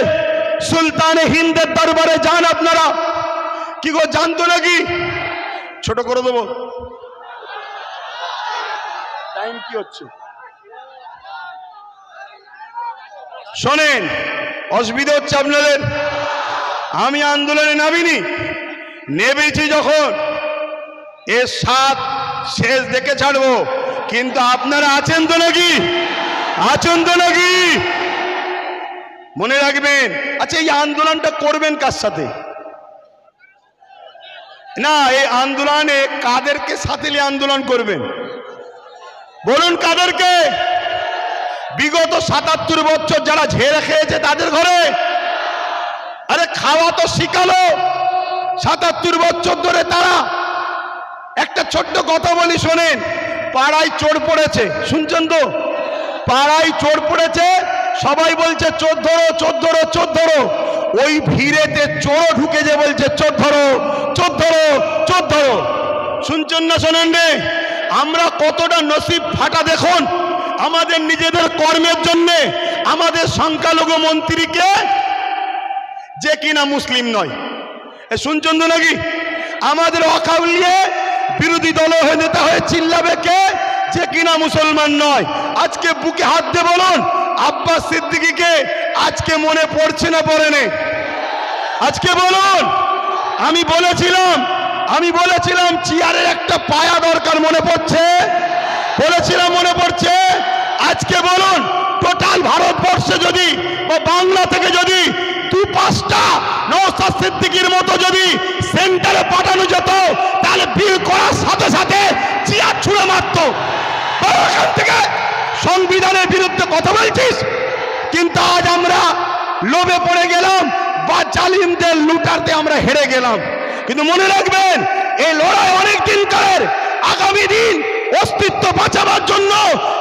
সুলতানে হিন্দের দরবারে যান আপনারা। কি গো, জানতো নাকি? ছোট করে দেবো, টাইম কি হচ্ছে? শোনেন, অসুবিধা হচ্ছে আপনাদের। আমি আন্দোলনে নামিনি, নেমেছি যখন এর সাত শেষ দেখে ছাড়বো, কিন্তু আপনারা আছেন তো নাকি? আছেন তো নাকি? মনে রাখবেন। আচ্ছা, এই আন্দোলনটা করবেন কার সাথে? না, এই আন্দোলনে কাদেরকে সাথে নিয়ে আন্দোলন করবেন বলুন? কাদেরকে? বিগত ৭৭ বছর যারা ঝেড়ে খেয়েছে তাদের ঘরে? আরে খাওয়া তো শিখালো ৭৭ বছর ধরে তারা। একটা ছোট্ট কথা বলি শোনেন, পাড়ায় চোর পড়েছে, শুনছেন তো? পাড়ায় চোর পড়েছে, সবাই বলছে চোর ধরো, চোর ধরো, চোর ধরো। ওই ভিড়েতে চোর ঢুকে যে বলছে চোর ধরো, চোর ধরো, চোর ধরো। শুনছেন না? শোনেন রে, আমরা কতটা নসিব ফাটা দেখুন। আমাদের নিজেদের কর্মের জন্য আমাদের সংখ্যালঘু মন্ত্রীকে, যে কিনা মুসলিম নয়, শুনছেন তো নাকি? আমাদের অকাউলিয়ে বিরোধী দল হয়ে নেতা হয়ে চিল্লাবে কে? যে কিনা মুসলমান নয়। আজকে বুকে হাত দিয়ে বলুন, আব্বাস সিদ্দিকীকে আজকে মনে পড়ছে না পড়েনি? আজকে বলুন। আমি বলেছিলাম চেয়ারের একটা পায়া দরকার, মনে পড়ছে? বলেছিলাম, মনে পড়ছে? আজকে বলুন, টোটাল ভারতবর্ষে যদি বা বাংলা থেকে যদি ২-৫টা নওশাদ সিদ্দিকীর মতো যদি সেন্টারে পাঠানো যেত, তাহলে বিল করার সাথে সাথে চেয়ার ছুঁড়ে মারত। এখান থেকে সংবিধানের বিরুদ্ধে কথা বলছিস, কিন্তু আজ আমরা লোভে পড়ে গেলাম বা জালিমদের লুটারতে আমরা হেরে গেলাম। কিন্তু মনে রাখবেন, এই লড়াই অনেক দিনকার। আগামী দিন অস্তিত্ব বাঁচাবার জন্য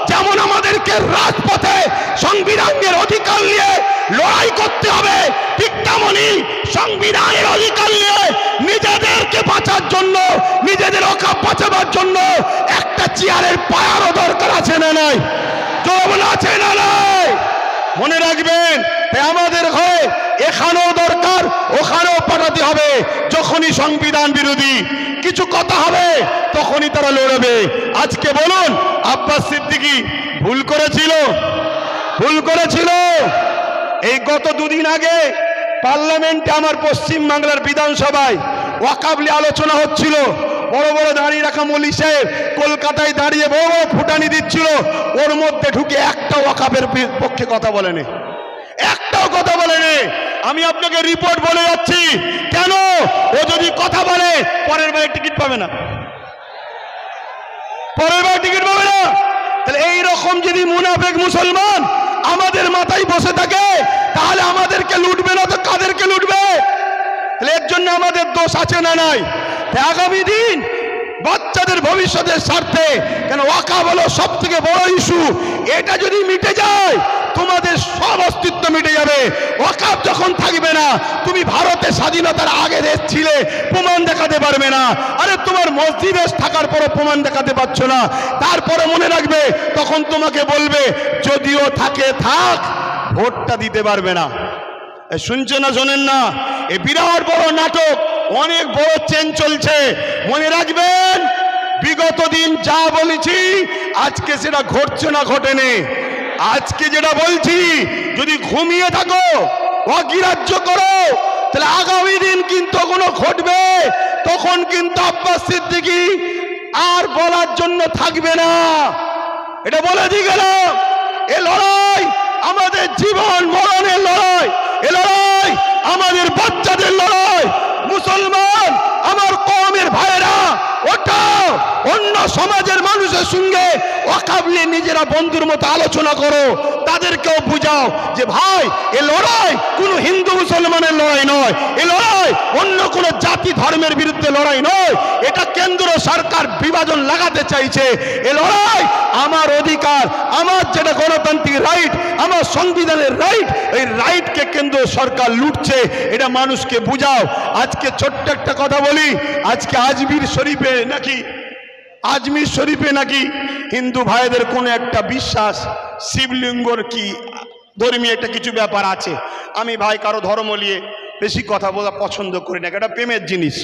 যেমন আমাদেরকে রাজপথে সংবিধানের অধিকার নিয়ে লড়াই করতে হবে। ঠিক তেমনি সংবিধানের অধিকার নিয়ে নিজেদেরকে বাঁচার জন্য, নিজেদের অকাপ বাঁচাবার জন্য একটা চেয়ারের পায়ারও দরকার আছে না নাই? জোর আছে না নাই? মনে রাখবেন, আমাদের ঘরে এখানেও দরকার, ওখানেও পাঠাতে হবে। যখনই সংবিধান বিরোধী কিছু কথা হবে তখনই তারা লড়বে। আজকে বলুন, আব্বাস সিদ্দিকী ভুল করেছিল? ভুল করেছিল? এই গত দুদিন আগে পার্লামেন্টে আমার পশ্চিম বাংলার বিধানসভায় ওয়াকফ নিয়ে আলোচনা হচ্ছিল। বড় বড় দাঁড়িয়ে রাখা মৌলী সাহেব কলকাতায় দাঁড়িয়ে বড় বড় ফুটানি দিচ্ছিল, ওর মধ্যে ঢুকে একটা ওয়াকফের পক্ষে কথা বলেনি, একটাও কথা বলেনি। আমি আপনাকে রিপোর্ট বলে যাচ্ছি, কেন? ও যদি কথা বলে পরের বারে টিকিট পাবে না, পরের বারে টিকিট পাবে না। তাহলে এইরকম যদি মুনাফেক মুসলমান আমাদের মাথায় বসে থাকে, তাহলে আমাদেরকে লুটবে না তো কাদেরকে লুটবে? তাহলে এর জন্য আমাদের দোষ আছে না নাই? আগামী দিন বাচ্চাদের ভবিষ্যতের স্বার্থে, কেন ওয়াকফ হলো সব থেকে বড় ইস্যু, এটা যদি মিটে যায় তোমাদের সব অস্তিত্ব মিটে যাবে। ওয়াকফ যখন থাকবে না, তুমি ভারতের স্বাধীনতার আগে দেশ ছিলে, প্রমাণ দেখাতে পারবে না। আরে তোমার মসজিদে থাকার পরও প্রমাণ দেখাতে পারছো না, তারপরে মনে রাখবে তখন তোমাকে বলবে যদিও থাকে থাক, ভোটটা দিতে পারবে না। শুনছে না? শোনেন না? এই বিরাট বড় নাটক, অনেক বড় চেন চলছে। মনে রাখবেন, বিগত দিন যা বলেছি আজকে সেটা ঘটছে না ঘটেনি। আজকে যেটা বলছি যদি ঘুমিয়ে থাকো, অগ্রাহ্য করো, তাহলে আগামী দিন কিন্তু কোনো ঘটবে, তখন কিন্তু আব্বাস সিদ্দিকী আর বলার জন্য থাকবে না। এটা বলে দিয়ে গেলাম। এ লড়াই আমাদের জীবন মরণের লড়াই, এ লড়াই আমাদের বাচ্চাদের লড়াই। মুসলমান আমার কওমের ভাইরা, ওটা অন্য সমাজের মানুষের সঙ্গে ওয়াকফ নিয়ে নিজেরা বন্ধুর মতো আলোচনা করো, তাদেরকেও বুঝাও যে ভাই এ লড়াই কোনো হিন্দু মুসলমানের লড়াই নয়, এ লড়াই অন্য কোনো জাতি ধর্মের বিরুদ্ধে লড়াই নয়, এটা কেন্দ্র সরকার বিভাজন লাগাতে চাইছে। এ লড়াই আমার অধিকার, আমার যেটা গণতান্ত্রিক রাইট, আমার সংবিধানের রাইট, এই রাইটকে কেন্দ্র সরকার লুটছে, এটা মানুষকে বুঝাও। আজকে ছোট্ট একটা কথা বলি, আজকে আজমির শরীফে নাকি হিন্দু ভাইদের কোনো একটা বিশ্বাস, শিবলিঙ্গর কি ধর্মীয় একটা কিছু ব্যাপার আছে। আমি ভাই কারো ধর্ম নিয়ে বেশি কথা বলা পছন্দ করি না, এটা প্রেমের জিনিস।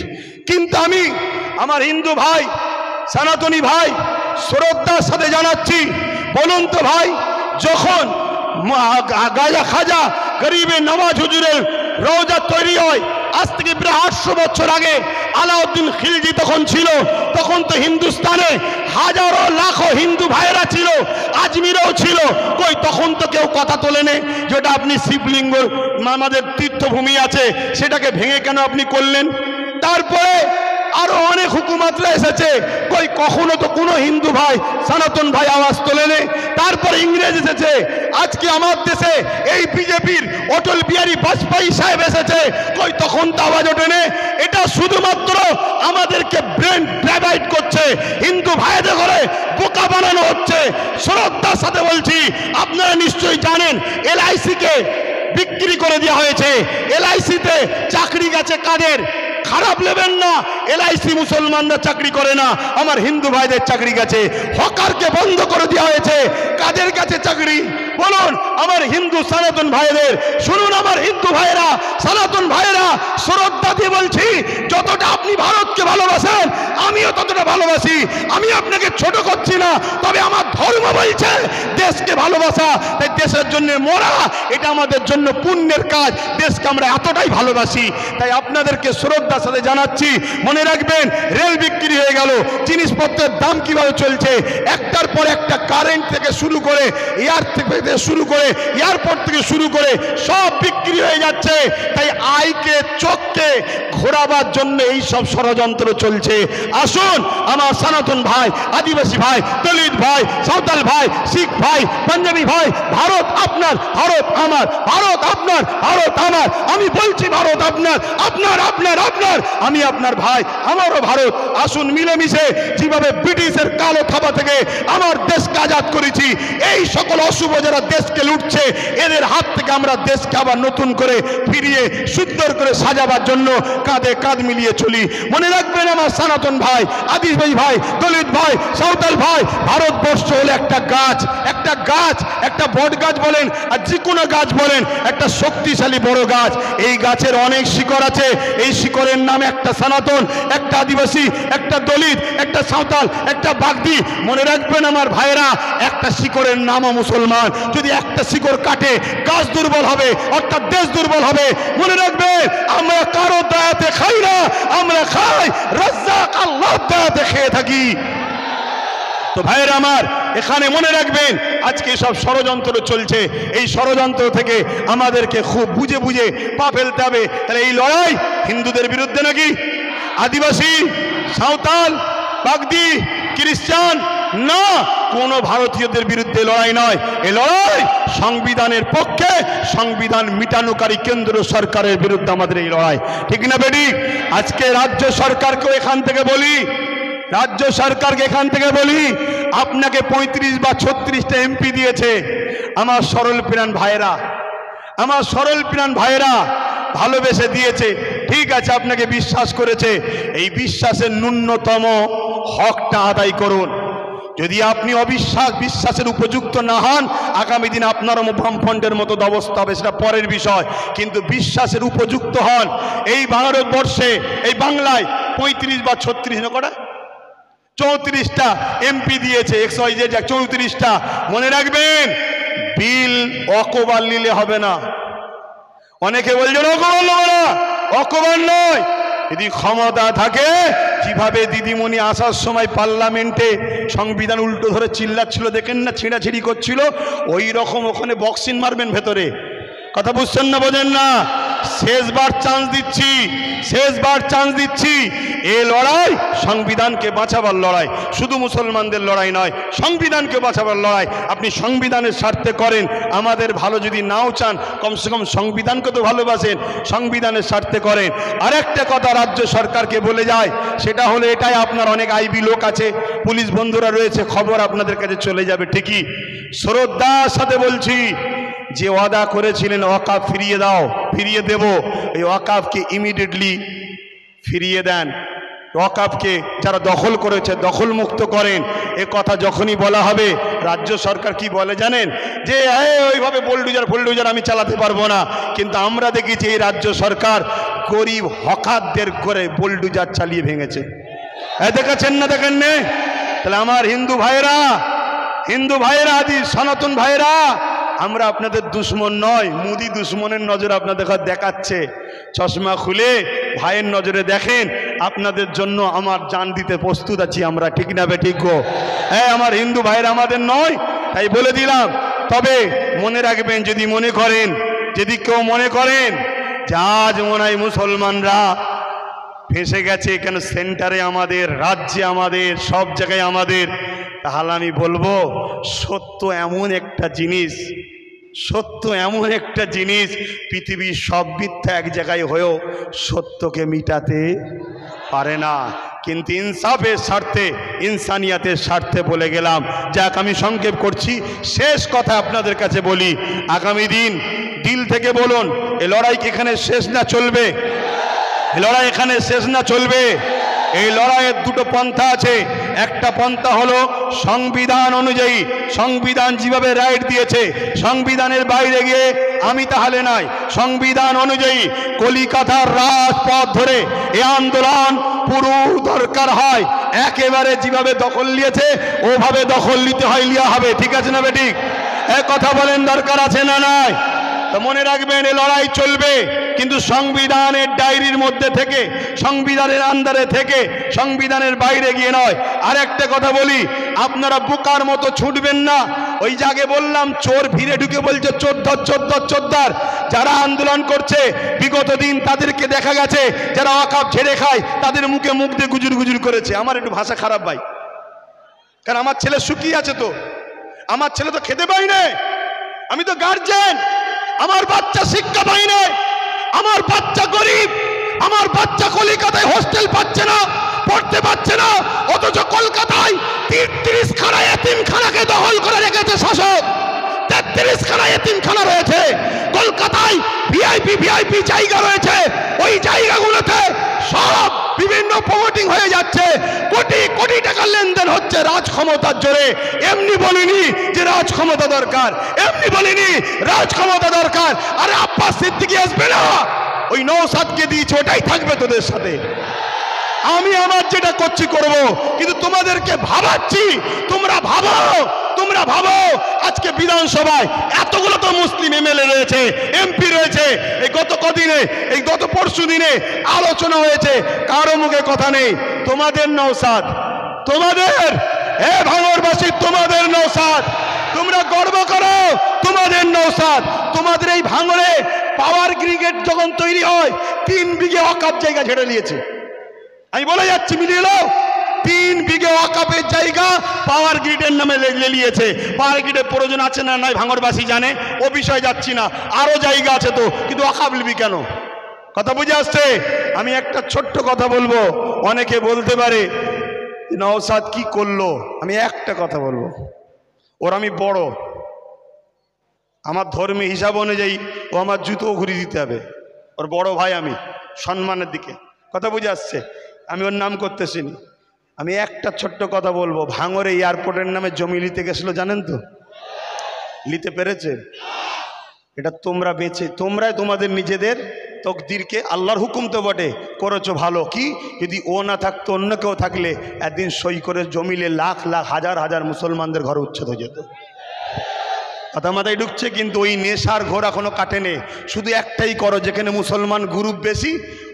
কিন্তু আমি আমার হিন্দু ভাই, সনাতনী ভাই শ্রদ্ধার সাথে জানাচ্ছি, বলুন তো ভাই, যখন গাজা খাজা গরিবে নওয়াজ হুজুরের রওজা তৈরি হয়, আজ থেকে প্রায় 800 বছর আগে আলাউদ্দিন খিলজি তখন ছিল, তখন তো হিন্দুস্তানে হাজারো লাখো হিন্দু ভাইয়েরা ছিল, আজমিরেও ছিল, কই তখন তো কেউ কথা তোলেনি যেটা আপনি শিবলিঙ্গ আমাদের তীর্থভূমি আছে সেটাকে ভেঙে কেন আপনি করলেন? তারপরে আরো অনেক হুকুমতরা এসেছে, কই কখনো তো কোনো হিন্দু ভাই সনাতন ভাই আওয়াজ তোলেনি। তারপর ইংরেজ এসেছে, আজকে আমার দেশে এই বিজেপির অটল বিহারী বাজপেয়ী সাহেব এসেছে, কই তখন তো আওয়াজ ওঠেনি। এটা শুধুমাত্র আমাদেরকে ব্রেন ডাইভার্ট করছে, হিন্দু ভাইদের ঘরে বোকা বানানো হচ্ছে। শ্রদ্ধার সাথে বলছি, আপনারা নিশ্চয়ই জানেন LIC কে বিক্রি করে দেওয়া হয়েছে। LIC-তে চাকরি গেছে কাদের? খারাপ নেবেন না, LIC মুসলমানরা চাকরি করে না, আমার হিন্দু ভাইদের চাকরি গেছে। হকারকে বন্ধ করে দেওয়া হয়েছে, কাদের কাছে চাকরি বলুন? আমার হিন্দু সনাতন ভাইদের। শুনুন আমার হিন্দু ভাইরা, সনাতন ভাইরা, শ্রদ্ধা দিয়ে বলছি, যতটা আপনি ভারতকে ভালোবাসেন আমিও ততটা ভালোবাসি। আমি আপনাকে ছোট করছি না, তবে আমার ধর্ম বলছে দেশকে ভালোবাসা, তাই দেশের জন্য মরা এটা আমাদের জন্য পুণ্যের কাজ। দেশকে আমরা এতটাই ভালোবাসি, তাই আপনাদেরকে শ্রদ্ধার সাথে জানাচ্ছি, মনে রাখবেন রেল বিক্রি হয়ে গেল, জিনিসপত্রের দাম কিভাবে চলছে, একটার পর একটা, কারেন্ট থেকে শুরু করে এয়ারপোর্ট থেকে শুরু করে সব বিক্রি হয়ে যাচ্ছে। তাই আইকে চোখকে ঘোরাবার জন্য এই সব ষড়যন্ত্র চলছে। আসুন আমার সনাতন ভাই, আদিবাসী ভাই, দলিত ভাই, সাঁওতাল ভাই, শিখ ভাই, পাঞ্জাবি ভাই, ভারত আপনার, ভারত আমার, ভারত আপনার, ভারত আমার। আমি বলছি ভারত আপনার, আপনার আপনার আপনার আমার, আমি আপনার ভাই, আমারও ভারত। আসুন মিলেমিশে যেভাবে ব্রিটিশের কালো থাবা থেকে আমার দেশকে আজাদ করেছি, এই সকল অশুভ যারা দেশকে লুটছে এদের হাত থেকে আমরা দেশকে আবার নতুন করে ফিরিয়ে সুন্দর করে সাজাবার জন্য কাঁধে কাঁধ মিলিয়ে চলি। মনে রাখবেন আমার সনাতন ভাই, আদিবাসী ভাই, দলিত ভাই, সাঁওতাল ভাই, ভারতবর্ষ হলো একটা গাছ, একটা গাছ, একটা বট গাছ বলেন আর যে কোনো গাছ বলেন, একটা শক্তিশালী বড় গাছ। এই গাছের অনেক শিকড় আছে, এই শিকড়ের নাম একটা সনাতন, একটা আদিবাসী, একটা দলিত, একটা সাঁওতাল, একটা বাগদি। মনে রাখবেন আমার ভাইরা, একটা শিকড়ের নামও মুসলমান। যদি একটা শিকড় কাটে গাছ দুর্বল হবে, অর্থাৎ দেশ দুর্বল হবে। মনে রাখবেন আমরা কারো দয়াতে খাই না, আমরা খাই রাজ্জাক আল্লাহর দয়াতে খেয়ে থাকি। তো ভাইয়েরা আমার, এখানে মনে রাখবেন আজকে সব ষড়যন্ত্র চলছে, এই ষড়যন্ত্র থেকে আমাদেরকে খুব বুঝে বুঝে পা ফেলতে হবে। তাহলে এই লড়াই হিন্দুদের বিরুদ্ধে নাকি আদিবাসী, সাঁওতাল, বাগদি, খ্রিস্টান না, কোনো ভারতীয়দের বিরুদ্ধে লড়াই নয়। এই লড়াই সংবিধানের পক্ষে, সংবিধান মিটানোকারী কেন্দ্র সরকারের বিরুদ্ধে আমাদের এই লড়াই, ঠিক না বেটি? আজকে রাজ্য সরকারকেও এখান থেকে বলি, রাজ্য সরকারকে এখান থেকে বলি, আপনাকে 35 বা 36টা এমপি দিয়েছে আমার সরল প্রাণ ভাইয়েরা, আমার সরল প্রাণ ভাইয়েরা ভালোবেসে দিয়েছে, ঠিক আছে, আপনাকে বিশ্বাস করেছে। এই বিশ্বাসের ন্যূনতম হকটা আদায় করুন। যদি আপনি বিশ্বাসের উপযুক্ত না হন, আগামী দিন আপনারও বামফ্রন্টের মতো অবস্থা হবে, সেটা পরের বিষয়। কিন্তু বিশ্বাসের উপযুক্ত হন। এই ভারতবর্ষে, এই বাংলায় 35 বা 36 না কটা 34টা এমপি দিয়েছে, 34টা। মনে রাখবেন, বিল অকবার নিলে হবে না। অনেকে বলছেন অকবার নেব না, অকবার নয়। যদি ক্ষমতা থাকে, যেভাবে দিদিমণি আসার সময় পার্লামেন্টে সংবিধান উল্টো ধরে চিল্লাচ্ছিল, দেখেন না, ছিঁড়াছিঁড়ি করছিল, ওই রকম ওখানে বক্সিং মারবেন ভেতরে। কথা বুঝছেন না, বোঝেন না? শেষবার চান্স দিচ্ছি, শেষবার চান্স দিচ্ছি। এই লড়াই সংবিধানকে বাঁচাবার লড়াই, শুধু মুসলমানদের লড়াই নয়, সংবিধানকে বাঁচাবার লড়াই। আপনি সংবিধানের স্বার্থে করেন, আমাদের ভালো যদি নাও চান, কমসে কম সংবিধানকে তো ভালোবাসেন, সংবিধানের স্বার্থে করেন। আরেকটা কথা রাজ্য সরকারকে বলে যায়, সেটা হলো এটাই, আপনার অনেক আইবি লোক আছে, পুলিশ বন্ধুরা রয়েছে, খবর আপনাদের কাছে চলে যাবে ঠিকই। শ্রদ্ধার সাথে বলছি, যে ওয়াদা করেছিলেন ওয়াকাফ ফিরিয়ে দাও, ফিরিয়ে দেব, এই ওয়াকাফকে ইমিডিয়েটলি ফিরিয়ে দেন। ওয়াকাফকে যারা দখল করেছে দখল মুক্ত করেন। এ কথা যখনই বলা হবে, রাজ্য সরকার কি বলে জানেন? যে ওইভাবে বুলডোজার আমি চালাতে পারবো না। কিন্তু আমরা দেখেছি এই রাজ্য সরকার গরিব হকারদের করে বুলডোজার চালিয়ে ভেঙেছে। দেখেছেন না, দেখেন নে? তাহলে আমার হিন্দু ভাইয়েরা, আদি সনাতন ভাইয়েরা, আমরা আপনাদের দুশ্মন নয়। মুদি দুশ্মনের নজর আপনাদের দেখাচ্ছে, চশমা খুলে ভাইয়ের নজরে দেখেন। আপনাদের জন্য আমার জান দিতে প্রস্তুত আছি আমরা, ঠিক না বেঠিক গো? হ্যাঁ, আমার হিন্দু ভাইয়েরা আমাদের নয়, তাই বলে দিলাম। তবে মনে রাখবেন, যদি কেউ মনে করেন যে আজ মনে হয় মুসলমানরা ফেঁসে গেছে, কেন সেন্টারে আমাদের, রাজ্যে আমাদের, সব জায়গায় আমাদের, তাহলে আমি বলবো, সত্য এমন একটা জিনিস, পৃথিবীর সব মিথ্যা এক জায়গায় হয়েও সত্যকে মিটাতে পারে না। কিন্তু ইনসাফের স্বার্থে, ইনসানিয়াতের স্বার্থে বলে গেলাম। যাক, আমি সংক্ষেপ করছি, শেষ কথা আপনাদের কাছে বলি, আগামী দিন দিল থেকে বলুন, এই লড়াই কি এখানে শেষ না চলবে? এই লড়াই এখানে শেষ না চলবে? এই লড়াইয়ের দুটো পন্থা আছে। একটা পন্থা হলো সংবিধান অনুযায়ী, সংবিধান যেভাবে রাইট দিয়েছে, সংবিধানের বাইরে গিয়ে আমি তাহলে নাই। সংবিধান অনুযায়ী কলিকাতার রাজপথ ধরে এই আন্দোলন পুরো দরকার হয়, একেবারে যেভাবে দখল নিয়েছে ওভাবে দখল নিতে হয়, লিয়া হবে, ঠিক আছে না বেঠিক? কথা বলেন, দরকার আছে না নাই? তো মনে রাখবেন, এই লড়াই চলবে, কিন্তু সংবিধানের ডায়েরির মধ্যে থেকে, সংবিধানের আন্ডারে থেকে, সংবিধানের বাইরে গিয়ে নয়। আর একটা কথা বলি, আপনারা বোকার মতো ছুটবেন না। ওই জায়গায় বললাম, চোর ভিড়ে ঢুকে বলছে চোর ধর, চোর ধর, চোর ধর। যারা আন্দোলন করছে বিগত দিন তাদেরকে দেখা গেছে, যারা ওয়াকাফ ছেড়ে খায় তাদের মুখে মুখ দিয়ে গুজুর গুজুর করেছে। আমার একটু ভাষা খারাপ ভাই, কারণ আমার ছেলে শুকিয়ে আছে, তো আমার ছেলে তো খেতে পাই না, আমি তো গার্জেন, আমার বাচ্চা শিক্ষা পাই না, আমার বাচ্চা গরিব, আমার বাচ্চা কলিকাতায় হোস্টেল পাচ্ছে না, পড়তে পাচ্ছে না, অথচ কলকাতায় 33 খানা এতিমখানাকে দখল করে রেখেছে শাসক। 33 খানা এতিমখানা রয়েছে কলকাতায়, ভিআইপি জায়গা রয়েছে, ওই জায়গাগুলোতে সব বিভিন্ন প্রমোটিং হয়ে যাচ্ছে, কোটি কোটি টাকার লেনদেন হচ্ছে রাজ ক্ষমতার জোরে। এমনি বলিনি যে রাজ ক্ষমতা দরকার, এমনি বলিনি রাজ ক্ষমতা দরকার। আরে আব্বাস সিদ্দিকী আসবে না, ওই নওশাদকে দিয়েছে, ওটাই থাকবে তোদের সাথে। আমি আমার যেটা করছি করব, কিন্তু তোমাদেরকে ভাবাচ্ছি, তোমরা ভাবো আজকে বিধানসভায় এতগুলো তো মুসলিম এমএলএ রয়েছে, এমপি রয়েছে, এই গত পরশু দিনে আলোচনা হয়েছে, কারো মুখে কথা নেই। তোমাদের নওশাদ, তোমাদের ভাঙড়বাসী, তোমাদের নওশাদ, তোমরা গর্ব করো, তোমাদের নওশাদ। তোমাদের এই ভাঙড়ে পাওয়ার গ্রিগেড যখন তৈরি হয় 3 বিঘে ওয়াকফ জায়গা ছেড়ে নিয়েছে। আমি বলে যাচ্ছি, মিলিয়ে নাও, 3 বিঘে ওয়াকফের জায়গা পাওয়ার গ্রিডের নামে নিয়েছে। পাওয়ার গ্রিডের প্রয়োজন আছে না নাই ভাঙড়বাসী জানে, ও বিষয়ে যাচ্ছি না, আরো জায়গা আছে তো, কিন্তু ওয়াকফ নিবি কেন? কথা বুঝে আসছে? আমি একটা ছোট্ট কথা বলবো, অনেকে বলতে পারে নওশাদ কি করলো। আমি একটা কথা বলবো, ওর আমি বড়, আমার ধর্মী হিসাব অনুযায়ী ও আমার জুতো ঘুরিয়ে দিতে হবে, ওর বড় ভাই আমি, সম্মানের দিকে। কথা বুঝে আসছে? আমি ওর নাম করতেছিনি। আমি একটা ছোট্ট কথা বলবো, ভাঙড়ে এয়ারপোর্টের নামে জমি নিতে গেছিল, জানেন তো? নিতে পেরেছে? এটা তোমরা তোমরাই তোমাদের নিজেদের তকদিরকে, আল্লাহর হুকুম তো বটে, করেছো ভালো। কি যদি ও না থাকতো, অন্য কেউ থাকলে একদিন সই করে জমিলে লাখ লাখ হাজার হাজার মুসলমানদের ঘরে উচ্ছেদ হয়ে যেত। কথা মাথায় ঢুকছে? কিন্তু ওই নেশার ঘোর এখনো কাটেনি। শুধু একটাই করো, যেখানে মুসলমান গ্রুপ বেশি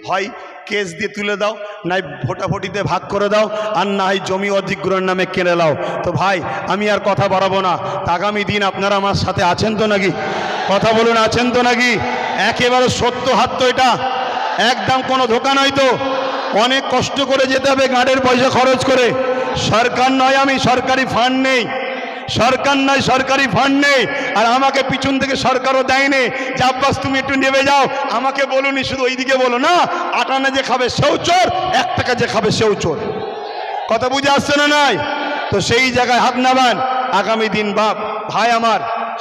হয় কেস দিয়ে তুলে দাও, নাই ভোটাভুটিতে ভাগ করে দাও, আর না হয় জমি অধিগ্রহণের নামে কেনে দাও। তো ভাই আমি আর কথা বাড়াবো না, আগামী দিন আপনারা আমার সাথে আছেন তো নাকি? কথা বলুন, আছেন তো নাকি? একেবারে সত্য হাত তো, এটা একদম কোনো ধোকা নয় তো। অনেক কষ্ট করে যেতে হবে, গাড়ির পয়সা খরচ করে। সরকার নয়, আমি সরকারি ফান্ড নেই, সরকার নয়, সরকারি ফান্ড নেই। আর আমাকে পিছন থেকে সরকারও দেয়নি যে আব্বাস তুমি একটু নেমে যাও। আমাকে বলুনি, শুধু ওইদিকে বলো না, 8 আনা যে খাবে সেও চোর, 1 টাকা যে খাবে সেও চোর। কথা বুঝে আসছে না নাই? তো সেই জায়গায় হাত নামান। আগামী দিন ভাই আমার,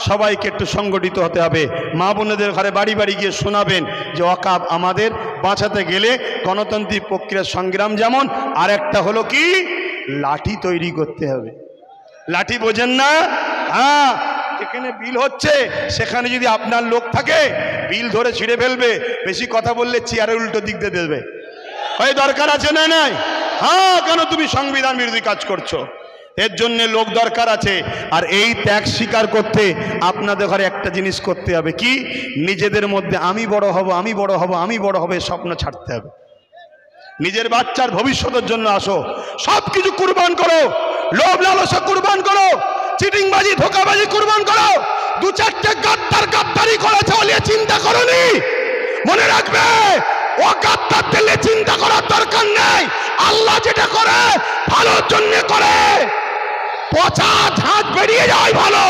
সবাইকে একটু সংগঠিত হতে হবে। মা বোনেদের ঘরে বাড়ি বাড়ি গিয়ে শোনাবেন যে ওয়াকফ আমাদের বাঁচাতে গেলে গণতান্ত্রিক প্রক্রিয়ার সংগ্রাম যেমন, আর একটা হলো কি, লাঠি তৈরি করতে হবে। লাঠি বোঝেন না? হ্যাঁ, এখানে বিল হচ্ছে, সেখানে যদি আপনার লোক থাকে বিল ধরে ছিঁড়ে ফেলবে। বেশি কথা বললে চেয়ারে উল্টো দিক দিয়ে দেবে। ওই দরকার আছে না নাই? হ্যাঁ, কেন তুমি সংবিধান বিরোধী কাজ করছো? এর জন্য লোক দরকার আছে। আর এই ত্যাগ স্বীকার করতে আপনাদের ঘরে একটা জিনিস করতে হবে, কি? নিজেদের মধ্যে আমি বড় হব, আমি বড় হব, আমি বড় হবে স্বপ্ন ছাড়তে হবে। নিজের বাচ্চার ভবিষ্যতের জন্য আসো, সব কিছু কুরবান করো, লোভ লালসা কুরবান করো, চিটিংবাজি ধোকাবাজি কুরবান করো। 2-4টে গাদ্দারি করেছে বলে চিন্তা করনি। মনে রাখবে, ও গাদ্দারদের চিন্তা করার দরকার নেই। আল্লাহ যেটা করে ভালোর জন্য করে, পচা ঝাঁজ বেরিয়ে যায় ভালো,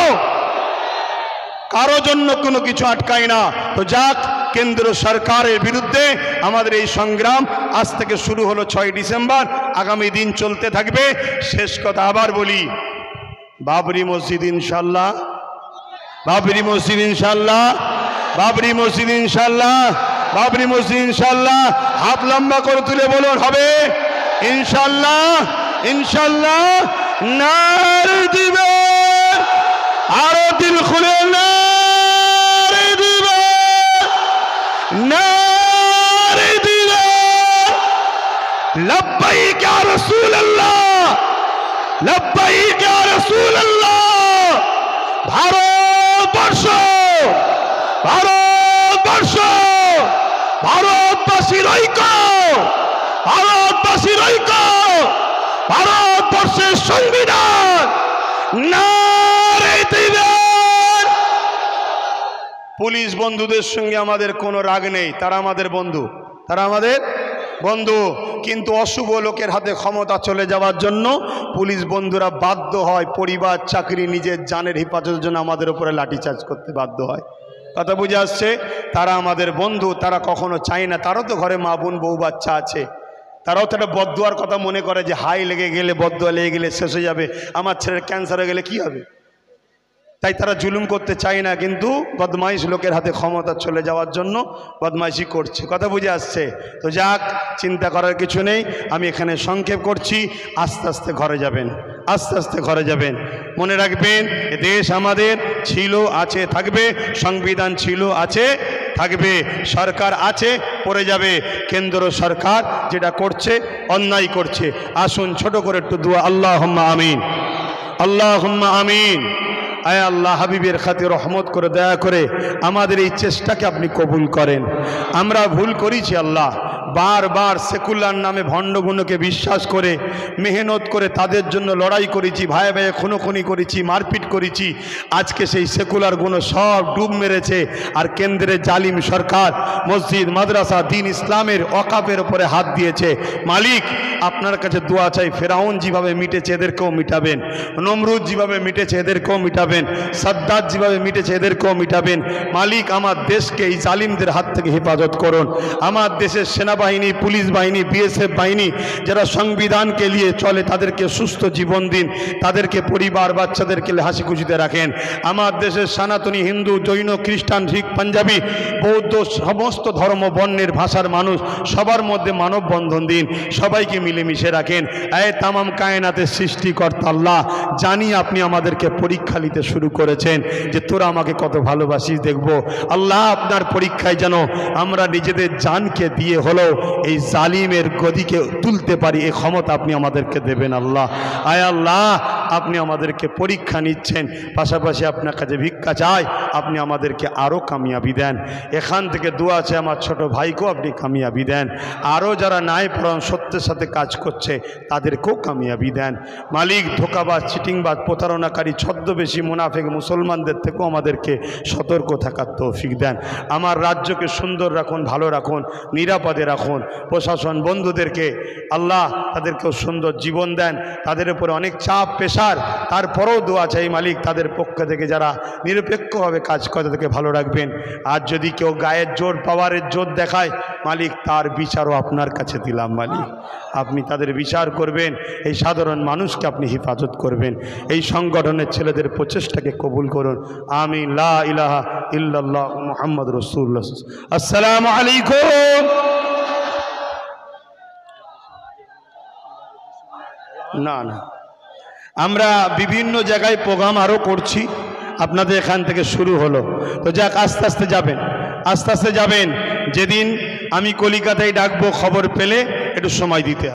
কারো জন্য কোনো কিছু আটকায় না। তো যাক, কেন্দ্র সরকারের বিরুদ্ধে আমাদের এই সংগ্রাম আজ থেকে শুরু হলো 6 ডিসেম্বর, আগামী দিন চলতে থাকবে। শেষ কথা আবার বলি, বাবরি মসজিদ ইনশাল্লাহ, বাবরি মসজিদ ইনশাল্লাহ, বাবরি মসজিদ ইনশাল্লাহ, বাবরি মসজিদ ইনশাল্লাহ। হাত লম্বা করে তুলে বলুন, হবে ইনশাল্লাহ, ইনশাল্লাহ। নারে দিবে, আরো দিল খুলে নারে দিবে, নারে দিবে। লব্বাইক ইয়া রাসূলুল্লাহ, লব্বাইক ইয়া রাসূলুল্লাহ। ভারতবর্ষ, ভারতবর্ষ, ভারতবাসীর ঐক্য, ভারতবাসীর ঐক্য, ভারতবর্ষের সংবিধান নারে দিবেন। পুলিশ বন্ধুদের সঙ্গে আমাদের কোনো রাগ নেই, তারা আমাদের বন্ধু, তারা আমাদের বন্ধু। কিন্তু অশুভ লোকের হাতে ক্ষমতা চলে যাওয়ার জন্য পুলিশ বন্ধুরা বাধ্য হয় পরিবার, চাকরি, নিজের জানের হেফাজতের জন্য আমাদের উপরে লাঠিচার্জ করতে বাধ্য হয়। কথা বুঝে আসছে? তারা আমাদের বন্ধু, তারা কখনো চায় না, তারও তো ঘরে মা বোন বউ বাচ্চা আছে, তারাও তো একটা বদদুয়ার কথা মনে করে যে হাই লেগে গেলে, বদদুয়া লেগে গেলে শেষ হয়ে যাবে, আমার ছেলের ক্যান্সার হয়ে গেলে কি হবে। তাই তারা জুলুম করতে চায় না, কিন্তু বদমাইশ লোকের হাতে ক্ষমতা চলে যাওয়ার জন্য বদমাইশি করছে। কথা বুঝে আসছে? তো যাক, চিন্তা করার কিছু নেই, আমি এখানে সংক্ষেপ করছি। আস্তে আস্তে ঘরে যাবেন, আস্তে আস্তে ঘরে যাবেন। মনে রাখবেন, এ দেশ আমাদের ছিল, আছে, থাকবে। সংবিধান ছিল, আছে, থাকবে। সরকার আছে, পড়ে যাবে। কেন্দ্র সরকার যেটা করছে অন্যায় করছে। আসুন ছোট করে একটু দোয়া, আল্লাহুম্মা আমিন, আল্লাহুম্মা আমিন। আয় আল্লাহ, হাবিবের খাতির রহমত করে, দয়া করে আমাদের এই চেষ্টাকে আপনি কবুল করেন। আমরা ভুল করেছি আল্লাহ, বারবার সেকুলার নামে ভণ্ডগুণকে বিশ্বাস করে, মেহনত করে তাদের জন্য লড়াই করেছি, ভাই ভাই খুনোখুনি করেছি, মারপিট করেছি। আজকে সেই সেকুলার গুণ সব ডুব মেরেছে। আর কেন্দ্রের জালিম সরকার মসজিদ, মাদ্রাসা, দিন ইসলামের ওয়াকাফের উপরে হাত দিয়েছে। মালিক, আপনার কাছে দোয়া চাই, ফেরাউন যেভাবে মিটেছে এদেরকেও মিটাবেন, নমরুদ যেভাবে মিটেছে এদেরকেও মিটাবেন, সাদ্দাত যেভাবে মিটেছে এদেরকেও মিটাবেন। মালিক, আমার দেশকে এই জালিমদের হাত থেকে হেফাজত করুন। আমার দেশের সেনাবাহিনী, পুলিশ বাহিনী, বিএসএফ বাহিনী যারা সংবিধানকে নিয়ে চলে, তাদেরকে সুস্থ জীবন দিন, তাদেরকে পরিবার বাচ্চাদেরকে হাসি খুশিতে রাখেন। আমার দেশের সনাতনী, হিন্দু, জৈন, খ্রিস্টান, শিখ, পাঞ্জাবি, বৌদ্ধ, সমস্ত ধর্ম বর্ণের ভাষার মানুষ সবার মধ্যে মানববন্ধন দিন, সবাইকে মিলেমিশে রাখেন। এ তামাম কায়নাতের সৃষ্টিকর্তা আল্লাহ, জানি আপনি আমাদেরকে পরীক্ষা নিতে শুরু করেছেন যে তোরা আমাকে কত ভালোবাসিস দেখব। আল্লাহ, আপনার পরীক্ষায় যেন আমরা নিজেদের জানকে দিয়ে হলেও এই জালিমের গদিকে তুলতে পারি, এই ক্ষমতা আপনি আমাদেরকে দেবেন আল্লাহ। আয় আল্লাহ, আপনি আমাদেরকে পরীক্ষা নিচ্ছেন, পাশাপাশি আপনার কাছে ভিক্ষা চাই, আপনি আমাদেরকে আরও কামিয়াবি দেন। এখান থেকে দোয়া আছে, আমার ছোট ভাইকেও আপনি কামিয়াবি দেন। আরও যারা নাই পরাণ সত্যের সাথে কাজ করছে তাদেরকেও কামিয়াবি দেন। মালিক, ধোকাবাজ, চিটিংবাজ, প্রতারণাকারী, ছদ্মবেশী, মুনাফিক মুসলমানদের থেকেও আমাদেরকে সতর্ক থাকার তৌফিক দেন। আমার রাজ্যকে সুন্দর রাখুন, ভালো রাখুন, নিরাপদে রাখুন। প্রশাসন বন্ধুদেরকে আল্লাহ তাদেরকেও সুন্দর জীবন দেন। তাদের উপরে অনেক চাপ, প্রেশার, তারপরেও দোয়া চাই মালিক, তাদের পক্ষ থেকে যারা নিরপেক্ষভাবে কাজ করে তাদেরকে ভালো রাখবেন। আর যদি কেউ গায়ের জোর, পাওয়ারের জোর দেখায় মালিক, তার বিচারও আপনার কাছে দিলাম মালিক, আপনি তাদের বিচার করবেন। এই সাধারণ মানুষকে আপনি হেফাজত করবেন। এই সংগঠনের ছেলেদের প্রচেষ্টাকে কবুল করুন। আমিন। লা ইলাহা ইল্লাল্লাহ মুহাম্মদ রাসূলুল্লাহ। আসসালামু আলাইকুম। না না, আমরা বিভিন্ন জায়গায় প্রোগ্রাম আরও করছি, আপনাদের এখান থেকে শুরু হলো। তো যাক, আস্তে আস্তে যাবেন, আস্তে আস্তে যাবেন। যেদিন আমি কলিকাতায় ডাকবো, খবর পেলে একটু সময় দিতে